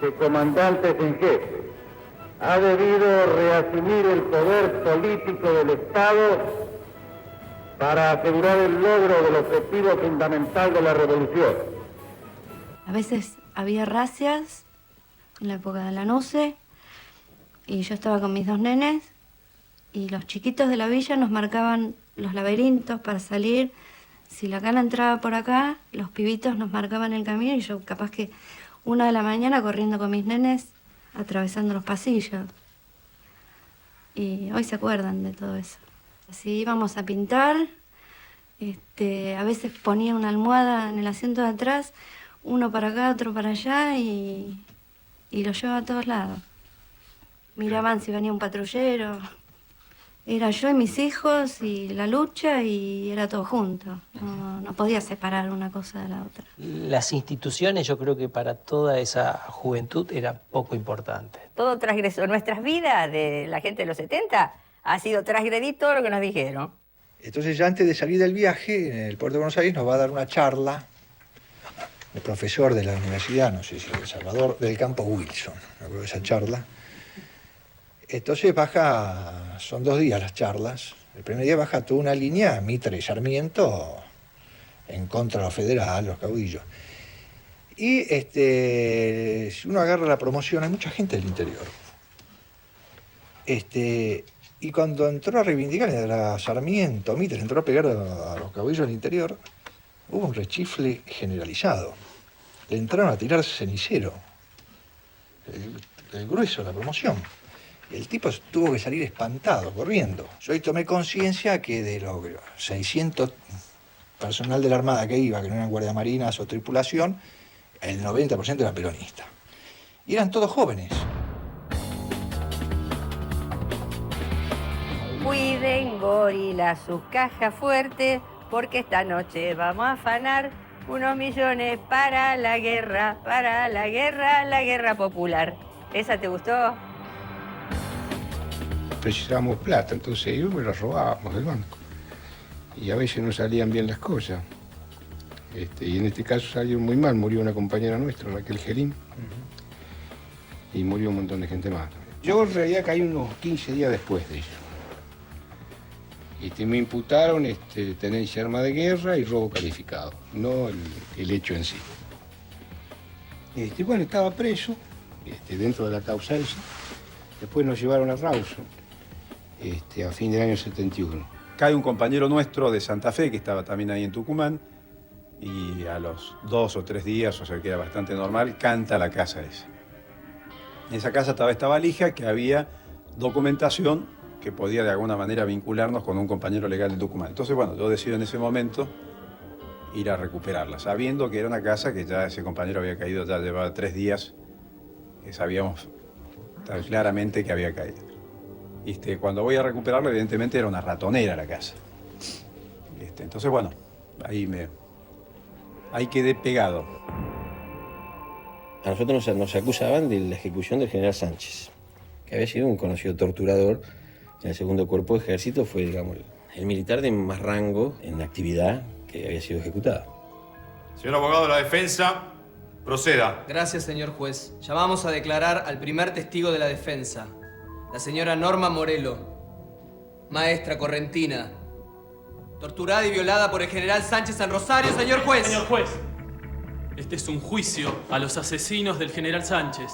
de comandantes en jefe. Ha debido reasumir el poder político del Estado para asegurar el logro del objetivo fundamental de la revolución. A veces había racias en la época de la NUCE y yo estaba con mis 2 nenes y los chiquitos de la villa nos marcaban los laberintos para salir. Si la cana entraba por acá, los pibitos nos marcaban el camino y yo capaz que 1 de la mañana corriendo con mis nenes atravesando los pasillos. Y hoy se acuerdan de todo eso. Así íbamos a pintar, a veces ponía una almohada en el asiento de atrás, uno para acá, otro para allá y lo llevaba a todos lados. Miraban si venía un patrullero. Era yo y mis hijos y la lucha y era todo junto. No podía separar una cosa de la otra. Las instituciones, yo creo que para toda esa juventud era poco importante. Todo transgresó. Nuestras vidas de la gente de los 70 ha sido transgredir todo lo que nos dijeron. Entonces ya antes de salir del viaje, en el puerto de Buenos Aires nos va a dar una charla el profesor de la universidad, no sé si de Salvador, del campo Wilson, me acuerdo de esa charla. Entonces baja, son 2 días las charlas. El primer día baja toda una línea, Mitre y Sarmiento, en contra de los federales, los caudillos. Y si uno agarra la promoción, hay mucha gente del interior. Y cuando entró a reivindicar a Sarmiento, Mitre entró a pegar a los caudillos del interior, hubo un rechifle generalizado. Le entraron a tirar cenicero, el grueso de la promoción. El tipo tuvo que salir espantado, corriendo. Yo ahí tomé conciencia que de los 600 personal de la Armada que iba, que no eran guardiamarinas o tripulación, el 90% era peronista. Y eran todos jóvenes. Cuiden, gorilas, sus cajas fuertes, porque esta noche vamos a afanar unos millones para la guerra popular. ¿Esa te gustó? Precisábamos plata, entonces íbamos y la robábamos del banco. Y a veces no salían bien las cosas. Y en este caso salió muy mal, murió una compañera nuestra, Raquel Gerín, y murió un montón de gente más. Yo en realidad caí unos 15 días después de eso. Me imputaron tenencia de arma de guerra y robo calificado, no el hecho en sí. Bueno, estaba preso, dentro de la causa esa. Después nos llevaron a Rawson, a fin del año 71. Cae un compañero nuestro de Santa Fe, que estaba también ahí en Tucumán, y a los 2 o 3 días, o sea que era bastante normal, canta la casa esa. En esa casa estaba esta valija que había documentación que podía de alguna manera vincularnos con un compañero legal de Tucumán. Entonces, bueno, yo decido en ese momento ir a recuperarla, sabiendo que era una casa que ya ese compañero había caído, ya llevaba 3 días, que sabíamos tan claramente que había caído. Cuando voy a recuperarlo, evidentemente era una ratonera la casa. Entonces, bueno, ahí quedé pegado. A nosotros nos acusaban de la ejecución del general Sánchez, que había sido un conocido torturador en el segundo cuerpo de ejército, fue, digamos, el militar de más rango en actividad que había sido ejecutado. Señor abogado de la defensa, proceda. Gracias, señor juez. Llamamos a declarar al primer testigo de la defensa, la señora Norma Morelo, maestra correntina, torturada y violada por el general Sánchez en Rosario, señor juez. Señor juez, este es un juicio a los asesinos del general Sánchez.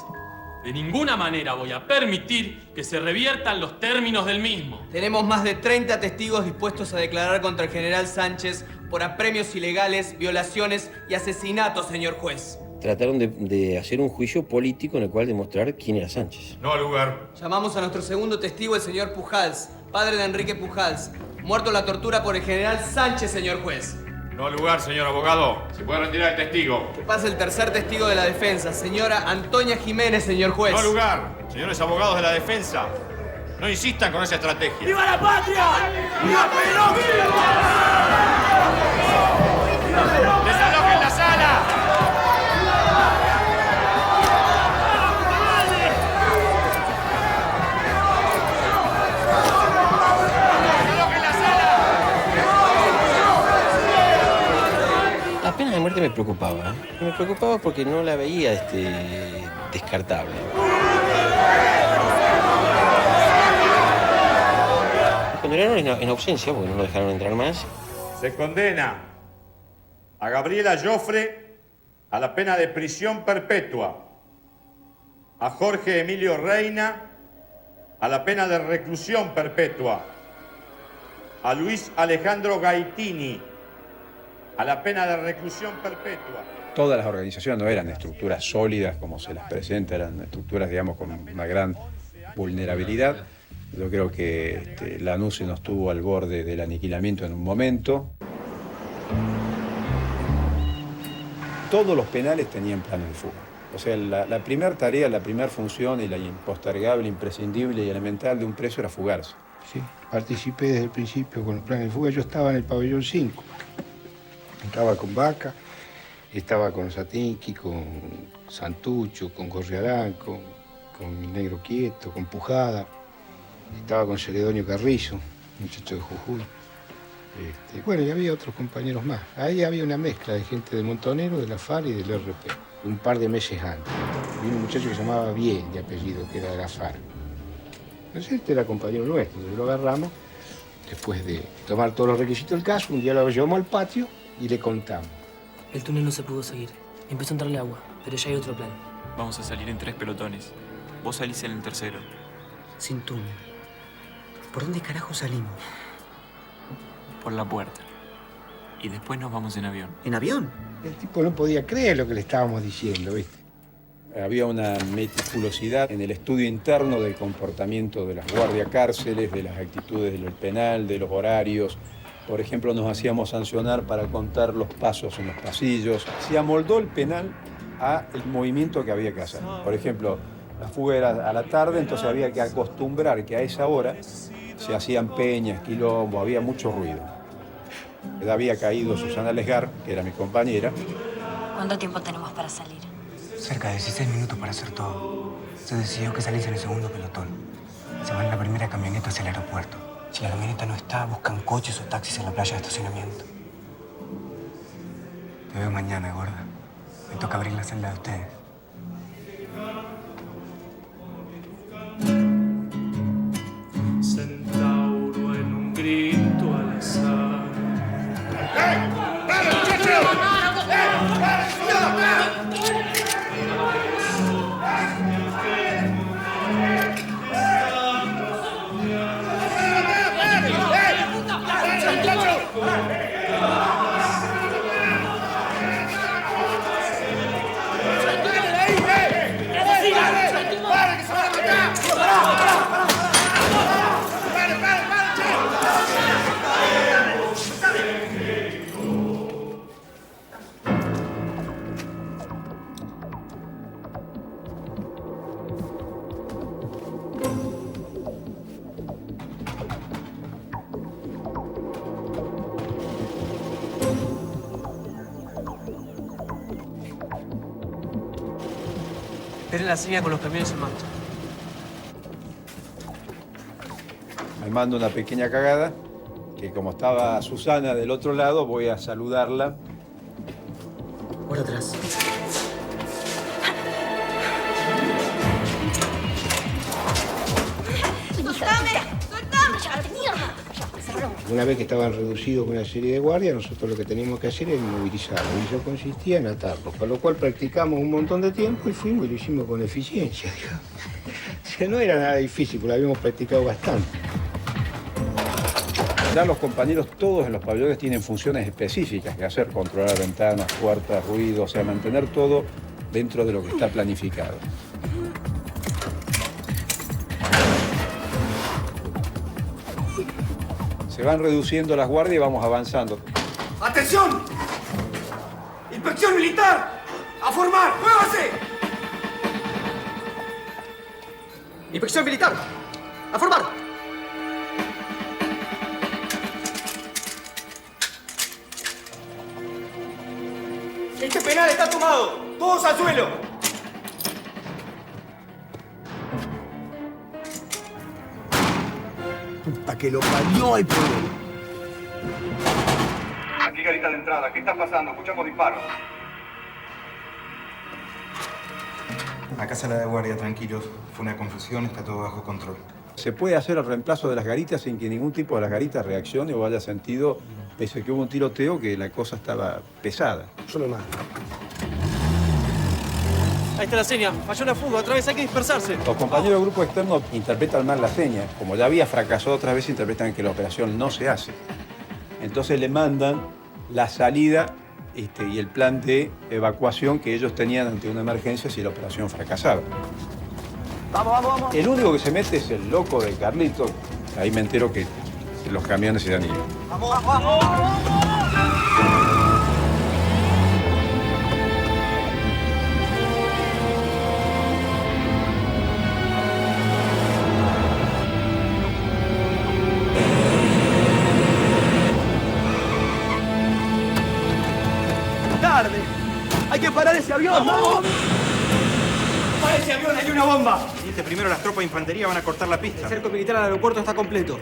De ninguna manera voy a permitir que se reviertan los términos del mismo. Tenemos más de 30 testigos dispuestos a declarar contra el general Sánchez por apremios ilegales, violaciones y asesinatos, señor juez. Trataron de hacer un juicio político en el cual demostrar quién era Sánchez. No al lugar. Llamamos a nuestro segundo testigo, el señor Pujals, padre de Enrique Pujals, muerto en la tortura por el general Sánchez, señor juez. No al lugar, señor abogado. Se puede retirar el testigo. Que pase el tercer testigo de la defensa, señora Antonia Jiménez, señor juez. No al lugar. Señores abogados de la defensa, no insistan con esa estrategia. ¡Viva la patria! ¡Viva Perón! ¡Desalojen la sala! La pena de muerte me preocupaba. Me preocupaba porque no la veía descartable. Condenaron en ausencia porque no lo dejaron entrar más. Se condena a Gabriela Joffre a la pena de prisión perpetua, a Jorge Emilio Reina a la pena de reclusión perpetua, a Luis Alejandro Gaitini a la pena de reclusión perpetua. Todas las organizaciones no eran estructuras sólidas como se las presenta, eran estructuras, digamos, con una gran vulnerabilidad. Yo creo que la ANUCE no estuvo al borde del aniquilamiento en un momento. Todos los penales tenían planes de fuga. O sea, la primera tarea, la primera función y la impostergable, imprescindible y elemental de un preso era fugarse. Sí, participé desde el principio con los planes de fuga. Yo estaba en el pabellón 5. Estaba con Vaca, estaba con Satinqui, con Santucho, con Gorriarán, con Negro Quieto, con Pujada. Estaba con Celedonio Carrizo, muchacho de Jujuy. Bueno, y había otros compañeros más. Ahí había una mezcla de gente de Montonero, de la FARC y del RP. Un par de meses antes. Vino un muchacho que se llamaba Bien, de apellido, que era de la FARC. Entonces este era compañero nuestro, lo agarramos. Después de tomar todos los requisitos del caso, un día lo llevamos al patio y le contamos. El túnel no se pudo seguir. Empezó a entrarle agua, pero ya hay otro plan. Vamos a salir en 3 pelotones. Vos salís en el tercero. Sin túnel. ¿Por dónde carajo salimos? Por la puerta. Y después nos vamos en avión. ¿En avión? El tipo no podía creer lo que le estábamos diciendo, ¿viste? Había una meticulosidad en el estudio interno del comportamiento de las guardias cárceles, de las actitudes del penal, de los horarios. Por ejemplo, nos hacíamos sancionar para contar los pasos en los pasillos. Se amoldó el penal al movimiento que había que hacer. Por ejemplo, la fuga era a la tarde, entonces había que acostumbrar que a esa hora se hacían peñas, quilombo, había mucho ruido. Había caído Susana Lesgar, que era mi compañera. ¿Cuánto tiempo tenemos para salir? Cerca de 16 minutos para hacer todo. Se decidió que salís en el segundo pelotón. Se va en la primera camioneta hacia el aeropuerto. Si la camioneta no está, buscan coches o taxis en la playa de estacionamiento. Te veo mañana, gorda. Me toca abrir la celda de ustedes. Centauro en un grito al azar. Esperen la señal con los camiones en marcha. Me mando una pequeña cagada, que como estaba Susana del otro lado, voy a saludarla. Por atrás. ¡Soltame! ¡Soltame! ¡Ya, mierda! Una vez que estaban reducidos con una serie de guardias, nosotros lo que teníamos que hacer era movilizarlos. Y eso consistía en atarlos, para lo cual practicamos un montón de tiempo y fuimos y lo hicimos con eficiencia, digamos. O sea, no era nada difícil, porque lo habíamos practicado bastante. Ya los compañeros todos en los pabellones tienen funciones específicas que hacer, controlar ventanas, puertas, ruido, o sea, mantener todo dentro de lo que está planificado. Se van reduciendo las guardias y vamos avanzando. ¡Atención! ¡Inspección militar! ¡A formar! ¡Muévase! ¡Inspección militar! ¡A formar! ¡Este penal está tomado! ¡Todos al suelo! Puta que lo parió el pueblo. Aquí garita de entrada. ¿Qué está pasando? Escuchamos disparos. Acá sala de guardia, tranquilos. Fue una confusión, está todo bajo control. Se puede hacer el reemplazo de las garitas sin que ningún tipo de las garitas reaccione o haya sentido, pese a que hubo un tiroteo, que la cosa estaba pesada. Yo me mato. Ahí está la seña. Falló la fuga. Otra vez hay que dispersarse. Los compañeros del grupo externo interpretan mal la seña. Como ya había fracasado otras veces, interpretan que la operación no se hace. Entonces le mandan la salida y el plan de evacuación que ellos tenían ante una emergencia si la operación fracasaba. Vamos, vamos, vamos. El único que se mete es el loco de Carlito. Ahí me entero que los camiones se han ido. Vamos, vamos, vamos. ¡Tarde! ¡Hay que parar ese avión! ¡Vamos! ¡Para ese avión! ¡Hay una bomba! Primero las tropas de infantería van a cortar la pista. El cerco militar al aeropuerto está completo.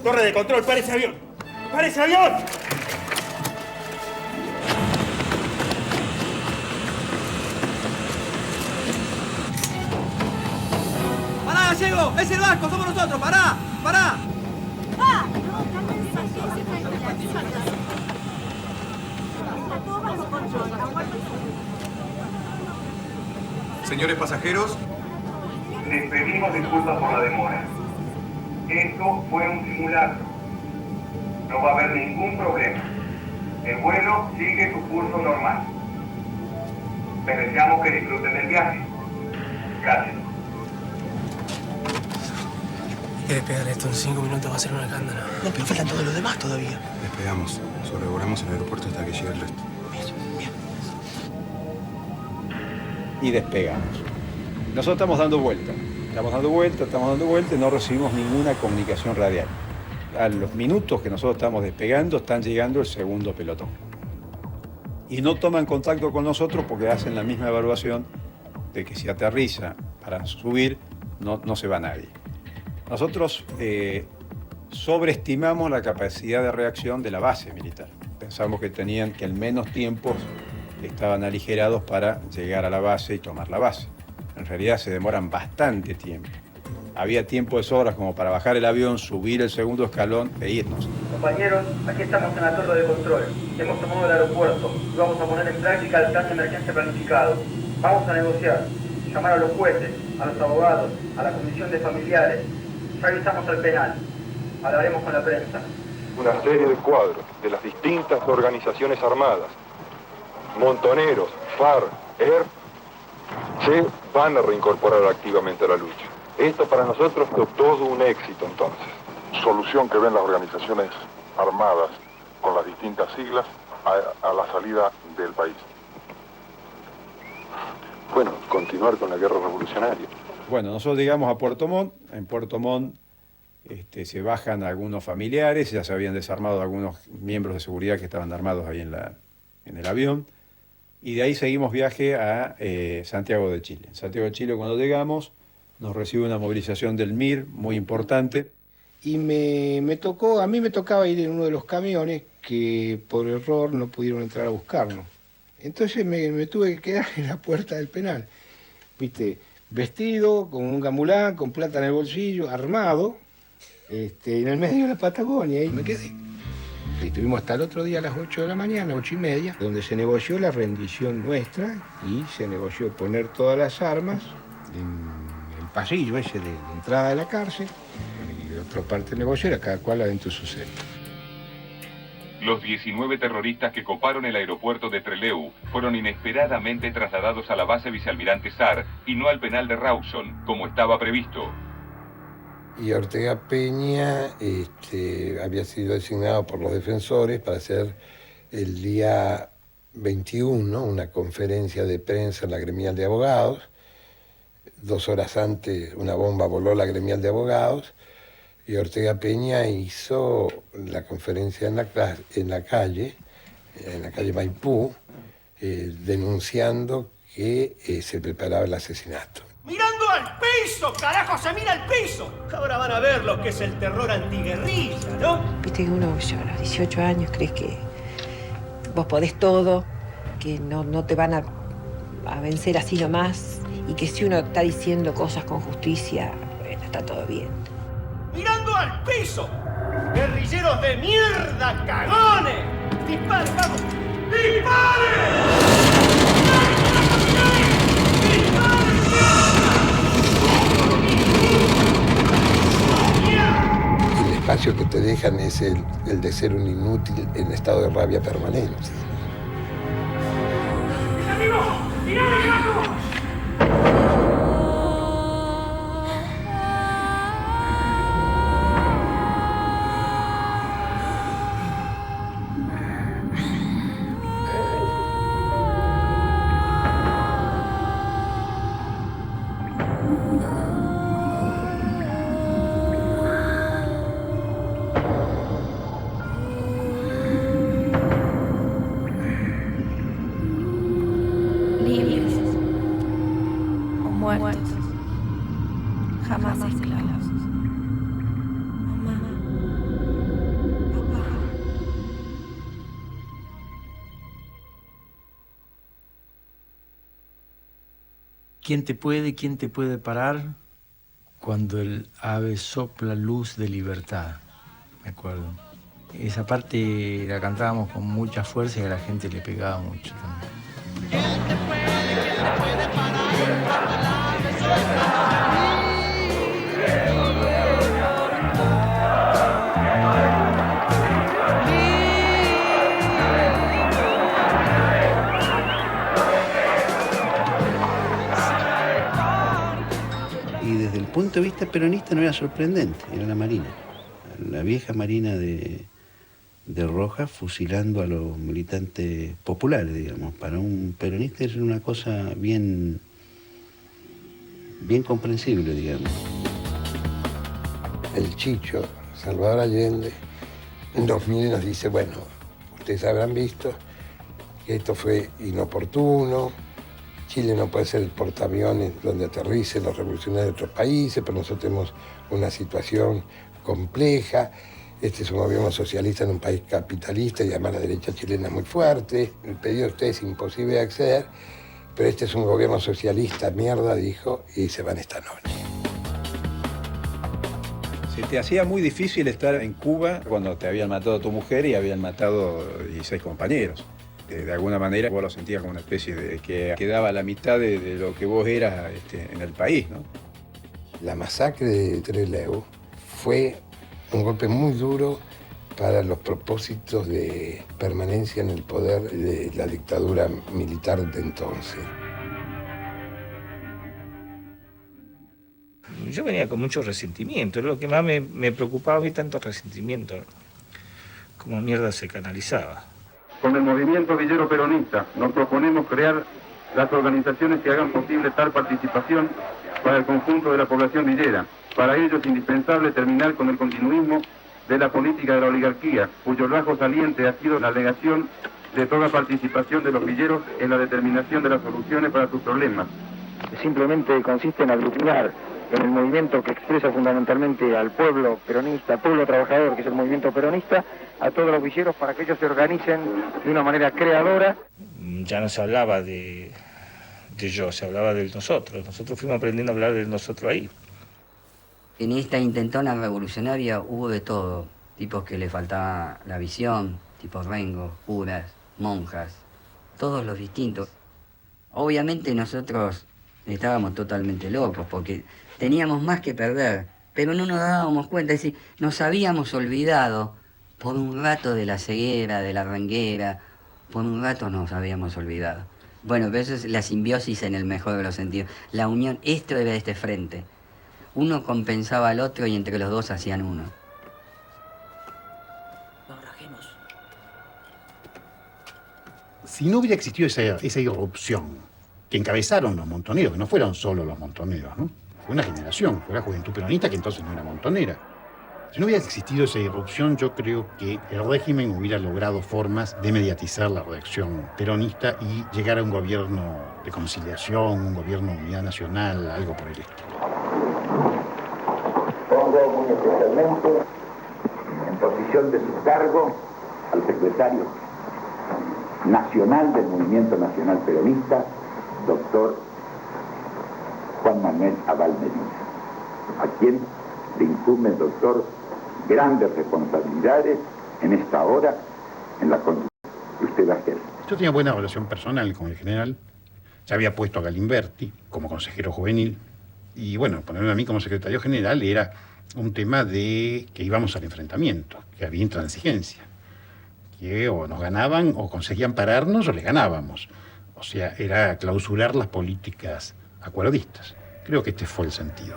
Torre de control, ¡para ese avión! ¡Para ese avión! ¡Pará, Gallego! ¡Es el barco! ¡Somos nosotros! ¡Pará! ¡Pará! Señores pasajeros, Les pedimos disculpas por la demora. Esto fue un simulacro. No va a haber ningún problema. El vuelo sigue su curso normal. Les deseamos que disfruten del viaje. Gracias. Hay que despegar esto. En 5 minutos va a ser una escándalo. No, pero faltan todos los demás todavía. despegamos. Sobrevolamos el aeropuerto hasta que llegue el resto. Y despegamos. Nosotros estamos dando vuelta. Estamos dando vuelta y no recibimos ninguna comunicación radial. A los minutos que nosotros estamos despegando, están llegando el segundo pelotón. Y no toman contacto con nosotros porque hacen la misma evaluación de que si aterriza para subir, no se va nadie. Nosotros sobreestimamos la capacidad de reacción de la base militar. Pensamos que tenían que en menos tiempos estaban aligerados para llegar a la base y tomar la base. En realidad se demoran bastante tiempo. Había tiempo de sobras como para bajar el avión, subir el segundo escalón e irnos. Compañeros, aquí estamos en la torre de control. Hemos tomado el aeropuerto y vamos a poner en práctica el plan de emergencia planificado. Vamos a negociar, llamar a los jueces, a los abogados, a la comisión de familiares. Ya avisamos al penal. Hablaremos con la prensa. Una serie de cuadros de las distintas organizaciones armadas, montoneros, FARC, ERP, se van a reincorporar activamente a la lucha. Esto para nosotros fue todo un éxito entonces. Solución que ven las organizaciones armadas con las distintas siglas a la salida del país. Bueno, continuar con la guerra revolucionaria. Bueno, nosotros llegamos a Puerto Montt. En Puerto Montt se bajan algunos familiares, ya se habían desarmado algunos miembros de seguridad que estaban armados ahí en el avión. Y de ahí seguimos viaje a Santiago de Chile. En Santiago de Chile, cuando llegamos, nos recibe una movilización del MIR muy importante. Y a mí me tocaba ir en uno de los camiones que por error no pudieron entrar a buscarnos. Entonces me tuve que quedar en la puerta del penal. Viste, vestido, con un gamulán, con plata en el bolsillo, armado, en el medio de la Patagonia, y me quedé. Y estuvimos hasta el otro día a las 8 de la mañana, 8:30, donde se negoció la rendición nuestra y se negoció poner todas las armas en el pasillo ese de entrada de la cárcel. Y la otra parte del negocio era cada cual adentro de su celda. Los 19 terroristas que coparon el aeropuerto de Trelew fueron inesperadamente trasladados a la base Vicealmirante Sar y no al penal de Rawson, como estaba previsto. Y Ortega Peña había sido designado por los defensores para hacer el día 21 una conferencia de prensa en la gremial de abogados. 2 horas antes una bomba voló la gremial de abogados y Ortega Peña hizo la conferencia en la calle Maipú, denunciando que se preparaba el asesinato. ¡Mirando al piso! ¡Carajo, se mira al piso! Ahora van a ver lo que es el terror antiguerrilla, ¿no? Viste que uno ya a los 18 años crees que vos podés todo, que no te van a vencer así nomás, y que si uno está diciendo cosas con justicia, bueno, está todo bien. ¡Mirando al piso! ¡Guerrilleros de mierda, cagones! ¡Disparen, vamos! ¡Disparen! El espacio que te dejan es el de ser un inútil en estado de rabia permanente. Libres o muertos, jamás esclavos. Mamá, papá. ¿Quién te puede parar cuando el ave sopla luz de libertad? Me acuerdo. Esa parte la cantábamos con mucha fuerza y a la gente le pegaba mucho también. Y desde el punto de vista peronista no era sorprendente, era la Marina. La vieja Marina de Rojas fusilando a los militantes populares, digamos. Para un peronista es una cosa bien comprensible, digamos. El Chicho, Salvador Allende, nos mira y nos dice, bueno, ustedes habrán visto que esto fue inoportuno, Chile no puede ser el portaaviones donde aterricen los revolucionarios de otros países, pero nosotros tenemos una situación compleja. Este es un gobierno socialista en un país capitalista y además la derecha chilena es muy fuerte. El pedido de ustedes es imposible de acceder, pero este es un gobierno socialista, mierda, dijo, y se van esta noche. Se te hacía muy difícil estar en Cuba cuando te habían matado a tu mujer y habían matado 16 compañeros. De alguna manera vos lo sentías como una especie de que quedaba la mitad de lo que vos eras en el país, ¿no? La masacre de Trelew fue un golpe muy duro para los propósitos de permanencia en el poder de la dictadura militar de entonces. Yo venía con mucho resentimiento, lo que más me preocupaba a mí, tanto resentimiento, como mierda se canalizaba. Con el movimiento villero peronista nos proponemos crear las organizaciones que hagan posible tal participación para el conjunto de la población villera. Para ello es indispensable terminar con el continuismo de la política de la oligarquía, cuyo rasgo saliente ha sido la negación de toda participación de los villeros en la determinación de las soluciones para sus problemas. Simplemente consiste en aglutinar en el movimiento que expresa fundamentalmente al pueblo peronista, al pueblo trabajador, que es el movimiento peronista, a todos los villeros para que ellos se organicen de una manera creadora. Ya no se hablaba de yo, se hablaba de nosotros. Nosotros fuimos aprendiendo a hablar de nosotros ahí. En esta intentona revolucionaria hubo de todo. Tipos que le faltaba la visión, tipos Rengo, curas, monjas, todos los distintos. Obviamente nosotros estábamos totalmente locos porque teníamos más que perder, pero no nos dábamos cuenta, es decir, nos habíamos olvidado por un rato de la ceguera, de la renguera, por un rato nos habíamos olvidado. Bueno, pero eso es la simbiosis en el mejor de los sentidos. La unión, esto era este frente. Uno compensaba al otro y entre los dos hacían uno. Si no hubiera existido esa irrupción que encabezaron los montoneros, que no fueron solo los montoneros, ¿no? Fue una generación, fue la juventud peronista que entonces no era montonera. Si no hubiera existido esa irrupción, yo creo que el régimen hubiera logrado formas de mediatizar la reacción peronista y llegar a un gobierno de conciliación, un gobierno de unidad nacional, algo por el estilo. Pongo muy especialmente en posición de su cargo al secretario nacional del Movimiento Nacional Peronista, doctor Juan Manuel Abal Medina, a quien le incumbe el doctor grandes responsabilidades en esta hora en la conducta que usted va a hacer. Yo tenía buena relación personal con el general, se había puesto a Galimberti como consejero juvenil, y bueno, ponerme a mí como secretario general era un tema de que íbamos al enfrentamiento, que había intransigencia, que o nos ganaban o conseguían pararnos o les ganábamos. O sea, era clausurar las políticas acuerdistas. Creo que este fue el sentido.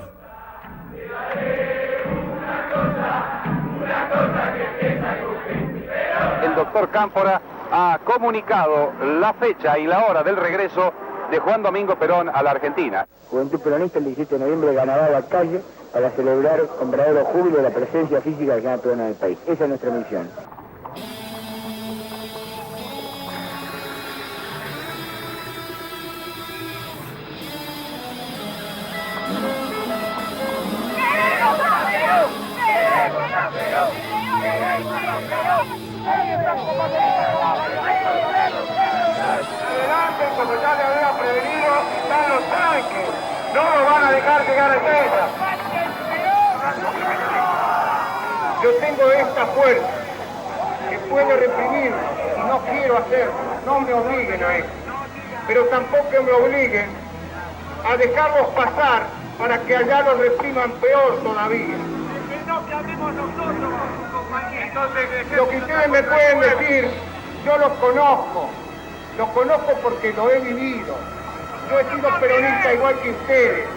El doctor Cámpora ha comunicado la fecha y la hora del regreso de Juan Domingo Perón a la Argentina. Juventud Peronista el 17 de noviembre ganará la calle para celebrar con verdadero júbilo la presencia física del general Perón en el país. Esa es nuestra misión. Adelante, como ya le había prevenido, están los tanques. No nos van a dejar llegar a tierra. Yo tengo esta fuerza que puede reprimir y no quiero hacerlo. No me obliguen a eso. Pero tampoco me obliguen a dejarlos pasar para que allá los repriman peor todavía. Lo que ustedes me pueden decir, yo los conozco porque lo he vivido. Yo he sido peronista igual que ustedes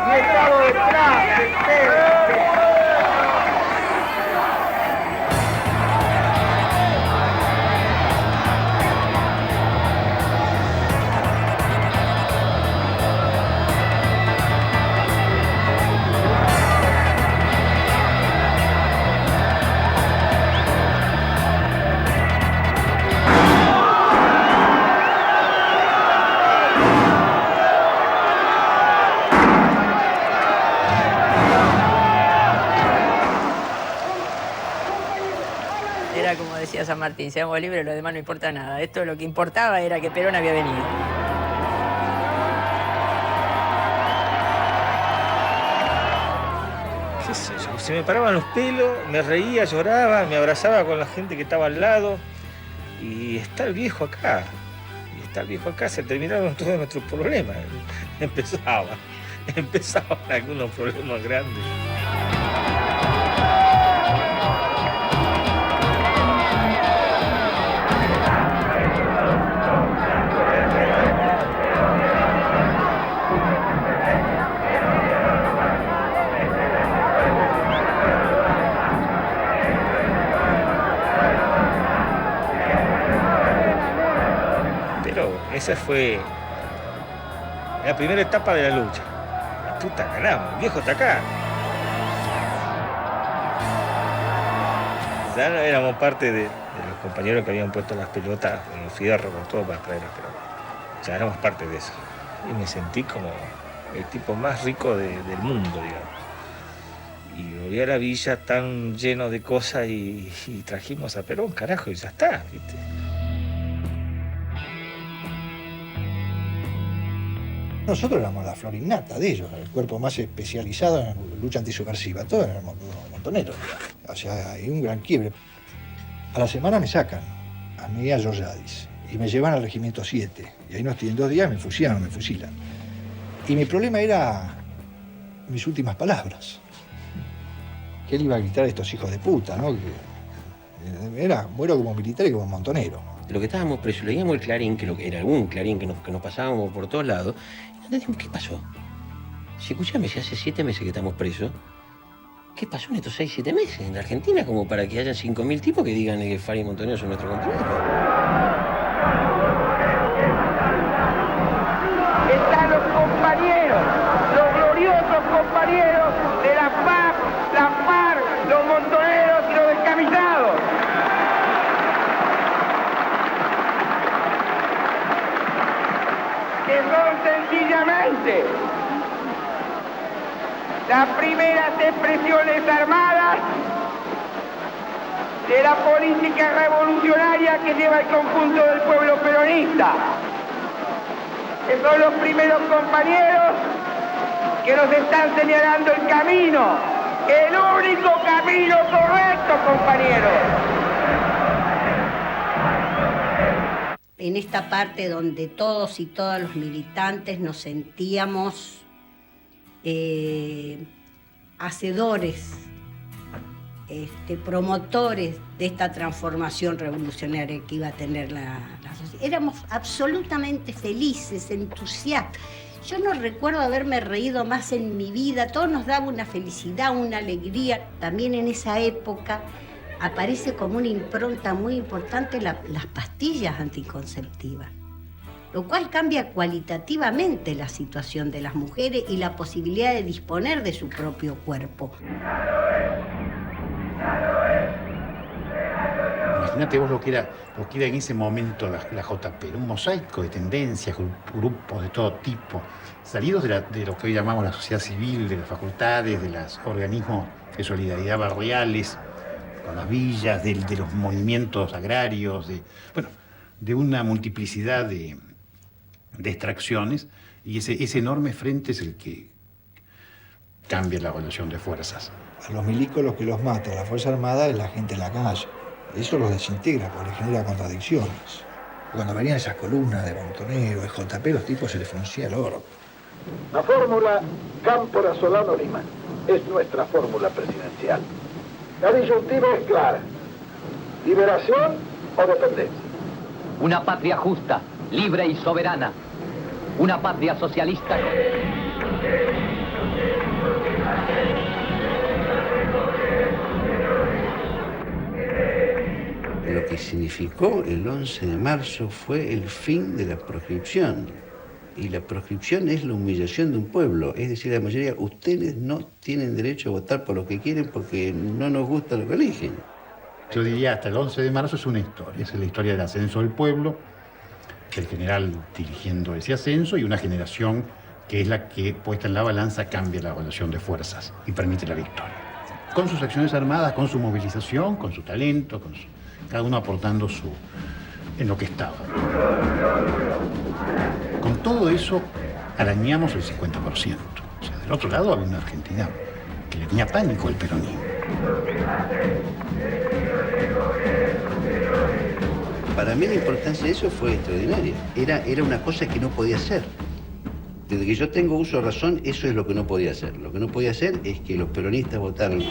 y he estado detrás de ustedes. Era como decía San Martín, seamos libres, lo demás no importa nada. Esto lo que importaba era que Perón había venido. ¿Qué sé yo? Se me paraban los pelos, me reía, lloraba, me abrazaba con la gente que estaba al lado. Y está el viejo acá. Y está el viejo acá, se terminaron todos nuestros problemas. Empezaban algunos problemas grandes. Esa fue la primera etapa de la lucha. La puta, ganamos, el viejo está acá. Ya no éramos parte de los compañeros que habían puesto las pelotas con los fierros, con todo para traer las pelotas. Ya éramos parte de eso. Y me sentí como el tipo más rico del mundo, digamos. Y volví a la villa tan lleno de cosas y trajimos a Perón, carajo, y ya está, ¿viste? Nosotros éramos la flor innata de ellos, el cuerpo más especializado en lucha antisubversiva, todos éramos montoneros. O sea, hay un gran quiebre. A la semana me sacan, a mí y a George Addis, y me llevan al regimiento 7. Y ahí nos tienen 2 días, me fusilan. Y mi problema era mis últimas palabras. Que él iba a gritar a estos hijos de puta, ¿no? Que era, muero como militar y como montonero. Lo que estábamos presos, leíamos el Clarín, que era algún Clarín que nos pasábamos por todos lados, y nos decíamos, ¿qué pasó? Si escuchame, si hace 7 meses que estamos presos, ¿qué pasó en estos 6, 7 meses en la Argentina como para que haya 5.000 tipos que digan que Fari y Montonero son nuestros compañeros? Están los compañeros, los gloriosos compañeros de la FAP, la FARC, los montoneros y los descamisados. Que son sencillamente las primeras expresiones armadas de la política revolucionaria que lleva el conjunto del pueblo peronista. Que son los primeros compañeros que nos están señalando el camino, el único camino correcto, compañeros. En esta parte donde todos y todas los militantes nos sentíamos hacedores, promotores de esta transformación revolucionaria que iba a tener la sociedad. Éramos absolutamente felices, entusiastas. Yo no recuerdo haberme reído más en mi vida. Todo nos daba una felicidad, una alegría. También en esa época aparece como una impronta muy importante las pastillas anticonceptivas, lo cual cambia cualitativamente la situación de las mujeres y la posibilidad de disponer de su propio cuerpo. Imagínate vos lo que era en ese momento la JP, un mosaico de tendencias, grupos de todo tipo, salidos de lo que hoy llamamos la sociedad civil, de las facultades, de los organismos de solidaridad barriales, con las villas, de los movimientos agrarios, de una multiplicidad de extracciones, y ese enorme frente es el que cambia la relación de fuerzas. A los milicos los que los mata, la Fuerza Armada es la gente en la calle. Eso los desintegra porque les genera contradicciones. Cuando venían esas columnas de Montonero, de JP, los tipos se les fruncía el oro. La fórmula Cámpora Solano Lima es nuestra fórmula presidencial. La disyuntiva es clara: liberación o dependencia. Una patria justa, libre y soberana. Una patria socialista. Lo que significó el 11 de marzo fue el fin de la proscripción. Y la proscripción es la humillación de un pueblo. Es decir, la mayoría, ustedes no tienen derecho a votar por lo que quieren porque no nos gusta lo que eligen. Yo diría hasta el 11 de marzo es una historia. Es la historia del ascenso del pueblo, el general dirigiendo ese ascenso y una generación que es la que, puesta en la balanza, cambia la relación de fuerzas y permite la victoria. Con sus acciones armadas, con su movilización, con su talento, cada uno aportando en lo que estaba. Con todo eso arañamos el 50%. O sea, del otro lado había una Argentina que le tenía pánico al peronismo. Para mí la importancia de eso fue extraordinaria. Era una cosa que no podía ser. Desde que yo tengo uso de razón, eso es lo que no podía hacer. Lo que no podía hacer es que los peronistas votaran.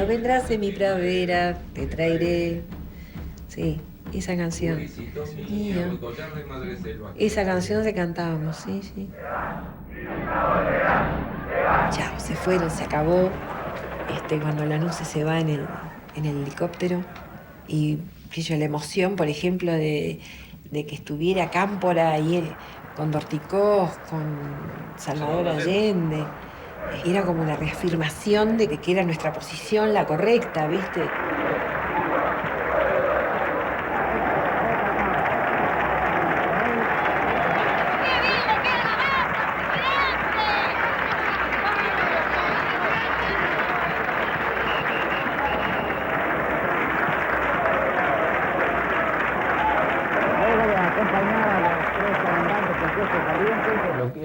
Vendrás en mi primavera, te traeré. Sí, esa canción. Niño. Esa canción se cantábamos, sí. Chao, se fueron, se acabó. cuando Lanuse se va en el helicóptero y la emoción, por ejemplo, de que estuviera Cámpora ahí con Dorticós, con Salvador Allende. Era como una reafirmación de que era nuestra posición la correcta, ¿viste?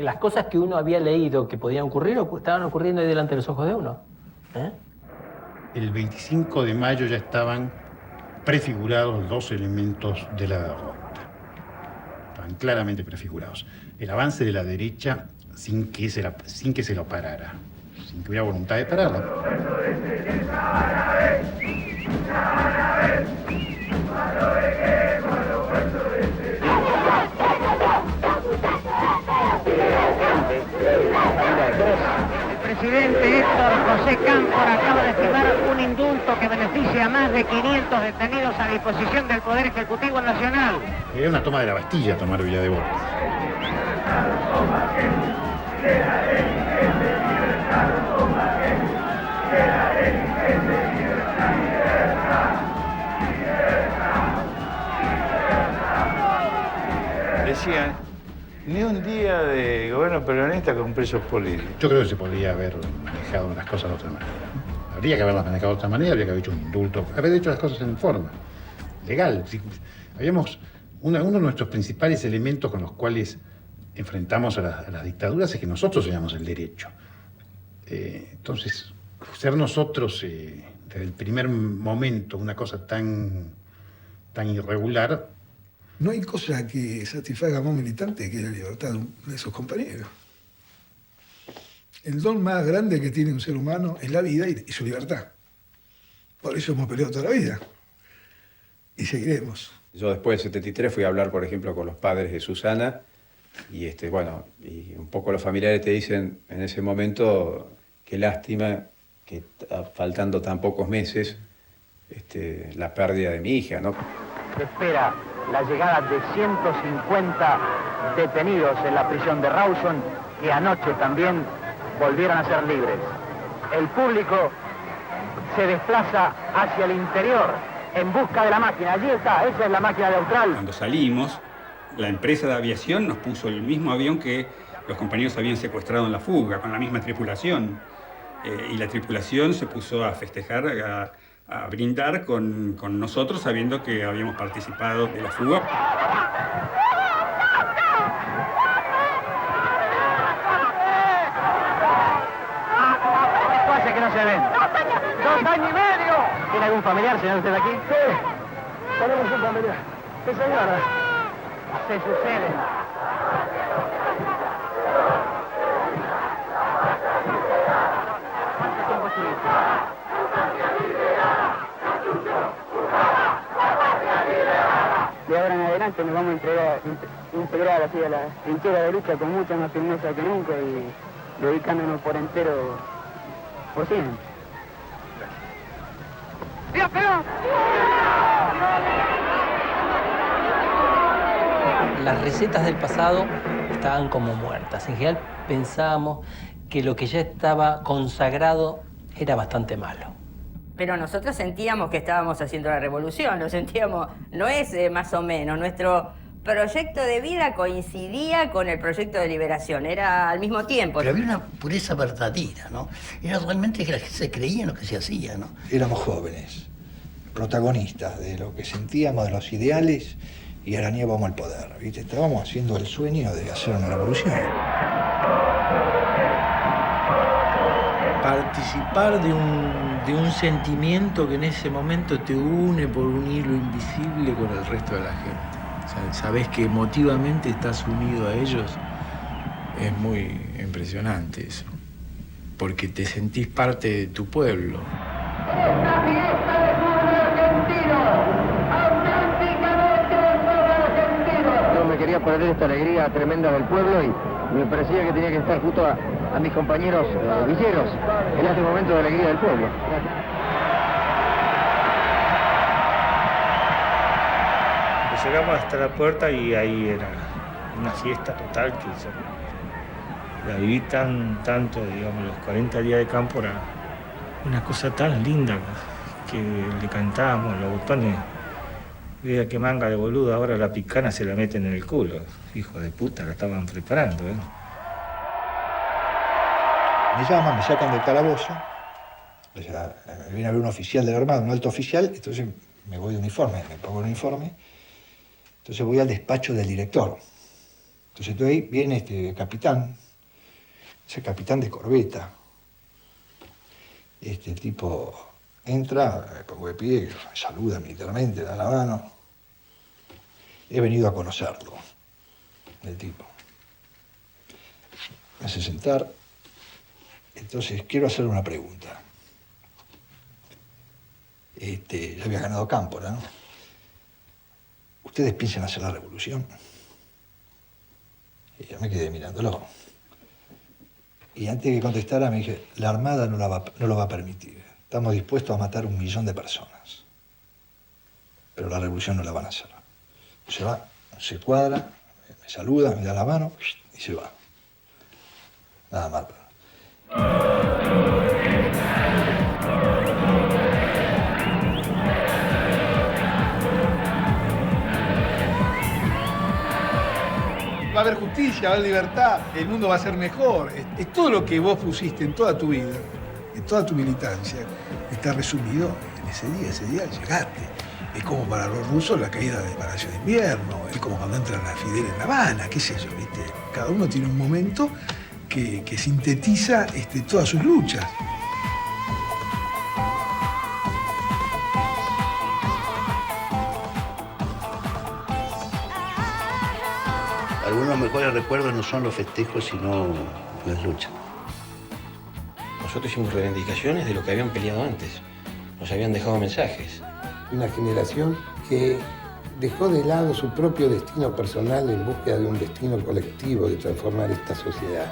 Las cosas que uno había leído que podían ocurrir estaban ocurriendo ahí delante de los ojos de uno. El 25 de mayo ya estaban prefigurados 2 elementos de la derrota. Estaban claramente prefigurados. El avance de la derecha sin que se lo parara, sin que hubiera voluntad de pararla. El presidente Héctor José Cámpora acaba de firmar un indulto que beneficia a más de 500 detenidos a disposición del Poder Ejecutivo Nacional. Era una toma de la Bastilla tomar Villa Devoto. Decían, ni un día de gobierno peronista con presos políticos. Yo creo que se podría haber manejado las cosas de otra manera. Habría que haberlas manejado de otra manera, habría que haber hecho un indulto, haber hecho las cosas en forma legal. Uno de nuestros principales elementos con los cuales enfrentamos a las dictaduras es que nosotros teníamos el derecho. Entonces, ser nosotros, desde el primer momento, una cosa tan irregular. No hay cosa que satisfaga a un militante que la libertad de sus compañeros. El don más grande que tiene un ser humano es la vida y su libertad. Por eso hemos peleado toda la vida. Y seguiremos. Yo después del 73 fui a hablar, por ejemplo, con los padres de Susana y y un poco los familiares te dicen en ese momento qué lástima que faltando tan pocos meses la pérdida de mi hija, ¿no? Espera la llegada de 150 detenidos en la prisión de Rawson, que anoche también volvieron a ser libres. El público se desplaza hacia el interior en busca de la máquina. Allí está, esa es la máquina de Austral. Cuando salimos, la empresa de aviación nos puso el mismo avión que los compañeros habían secuestrado en la fuga, con la misma tripulación. Y la tripulación se puso a festejar, a brindar con nosotros, sabiendo que habíamos participado de la fuga. ¿Cuánto hace que no se ven? 2 años y medio. ¿Tiene algún familiar, señor, usted aquí? Sí, tenemos un familiar. ¿Qué señora? Se sucede. ¿Cuánto tiempo estuviste? De ahora en adelante nos vamos a integrar así a la trinchera de lucha con mucha más firmeza que nunca y dedicándonos por entero por siempre. ¡Dios, Perón! Las recetas del pasado estaban como muertas. En general pensábamos que lo que ya estaba consagrado era bastante malo. Pero nosotros sentíamos que estábamos haciendo la revolución, lo sentíamos, no es más o menos, nuestro proyecto de vida coincidía con el proyecto de liberación, era al mismo tiempo. Pero había una pureza verdadera, ¿no? Era realmente que la gente se creía en lo que se hacía, ¿no? Éramos jóvenes, protagonistas de lo que sentíamos, de los ideales, y arañábamos el poder, ¿viste? Estábamos haciendo el sueño de hacer una revolución. Participar de un sentimiento que en ese momento te une por un hilo invisible con el resto de la gente. O sea, sabes que emotivamente estás unido a ellos. Es muy impresionante eso. Porque te sentís parte de tu pueblo. ¡Esta fiesta de fútbol argentino! ¡Auténticamente el pueblo argentino! Yo me quería perder esta alegría tremenda del pueblo y me parecía que tenía que estar junto a a mis compañeros villeros en este momento de alegría del pueblo. Llegamos hasta la puerta y ahí era una fiesta total que la viví tanto, digamos, los 40 días de campo era una cosa tan linda que le cantábamos los botones. Mira qué manga de boludo, ahora la picana se la meten en el culo. Hijo de puta, la estaban preparando, ¿eh? Me llaman, me sacan del calabozo, viene a ver un oficial de la Armada, un alto oficial, entonces me voy de uniforme, me pongo el uniforme, entonces voy al despacho del director. Entonces ahí viene este capitán, ese capitán de corbeta. Este tipo entra, me pongo de pie, me saluda militarmente, da la mano. He venido a conocerlo, el tipo. Me hace sentar. Entonces, quiero hacerle una pregunta. Ya había ganado Cámpora, ¿no? ¿Ustedes piensan hacer la revolución? Y yo me quedé mirándolo. Y antes de que contestara me dije, la Armada no lo va a permitir. Estamos dispuestos a matar 1 millón de personas. Pero la revolución no la van a hacer. Se va, se cuadra, me saluda, me da la mano y se va. Nada más. Va a haber justicia, va a haber libertad, el mundo va a ser mejor. Es todo lo que vos pusiste en toda tu vida, en toda tu militancia, está resumido en ese día llegaste. Es como para los rusos la caída del Palacio de Invierno, es como cuando entran a Fidel en La Habana, qué sé yo, ¿viste? Cada uno tiene un momento que sintetiza todas sus luchas. Algunos mejores recuerdos no son los festejos, sino las luchas. Nosotros hicimos reivindicaciones de lo que habían peleado antes. Nos habían dejado mensajes. Una generación que dejó de lado su propio destino personal en búsqueda de un destino colectivo de transformar esta sociedad.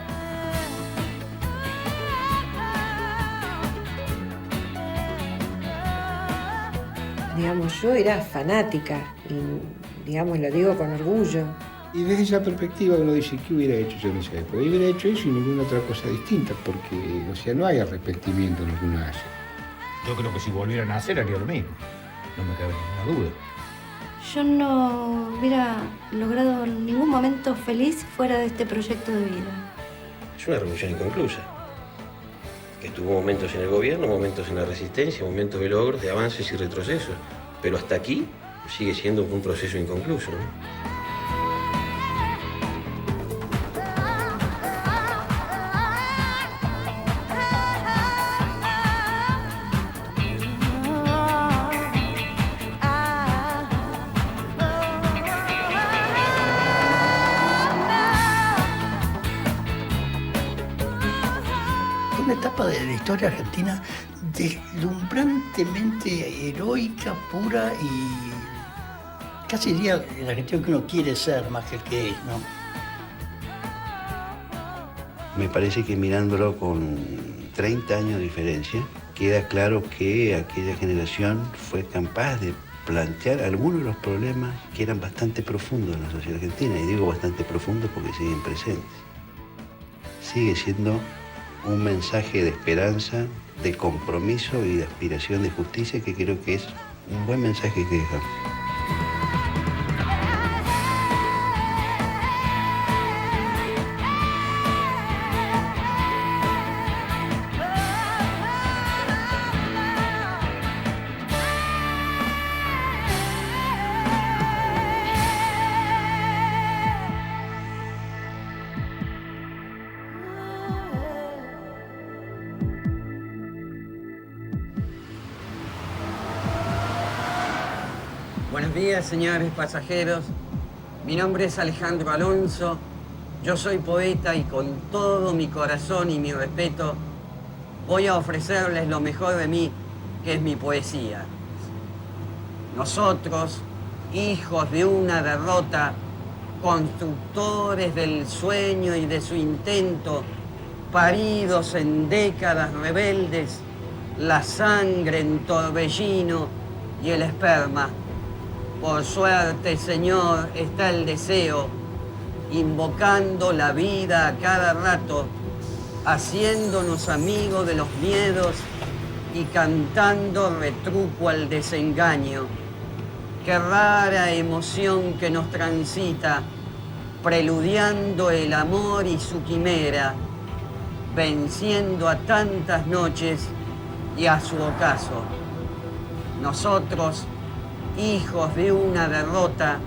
Digamos, yo era fanática y, digamos, lo digo con orgullo. Y desde esa perspectiva uno dice, ¿qué hubiera hecho yo en esa época? Yo hubiera hecho eso y ninguna otra cosa distinta, porque, o sea, no hay arrepentimiento en lo que uno hace. Yo creo que si volvieran a hacer haría lo mismo, no me cabe ninguna duda. Yo no hubiera logrado ningún momento feliz fuera de este proyecto de vida. Es una revolución inconclusa, que tuvo momentos en el gobierno, momentos en la resistencia, momentos de logros, de avances y retrocesos, pero hasta aquí sigue siendo un proceso inconcluso, ¿no? Una etapa de la historia argentina deslumbrantemente heroica, pura y casi diría el argentino que uno quiere ser más que el que es, ¿no? Me parece que mirándolo con 30 años de diferencia, queda claro que aquella generación fue capaz de plantear algunos de los problemas que eran bastante profundos en la sociedad argentina, y digo bastante profundos porque siguen presentes. Sigue siendo un mensaje de esperanza, de compromiso y de aspiración de justicia que creo que es un buen mensaje que dejamos. Buenos días, señores pasajeros. Mi nombre es Alejandro Alonso. Yo soy poeta y con todo mi corazón y mi respeto voy a ofrecerles lo mejor de mí, que es mi poesía. Nosotros, hijos de una derrota, constructores del sueño y de su intento, paridos en décadas rebeldes, la sangre en torbellino y el esperma. Por suerte, Señor, está el deseo, invocando la vida a cada rato, haciéndonos amigos de los miedos y cantando retruco al desengaño. Qué rara emoción que nos transita, preludiando el amor y su quimera, venciendo a tantas noches y a su ocaso. Nosotros, hijos de una derrota,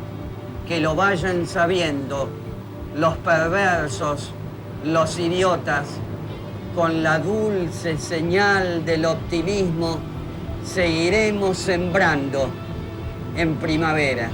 que lo vayan sabiendo los perversos, los idiotas, con la dulce señal del optimismo, seguiremos sembrando en primavera.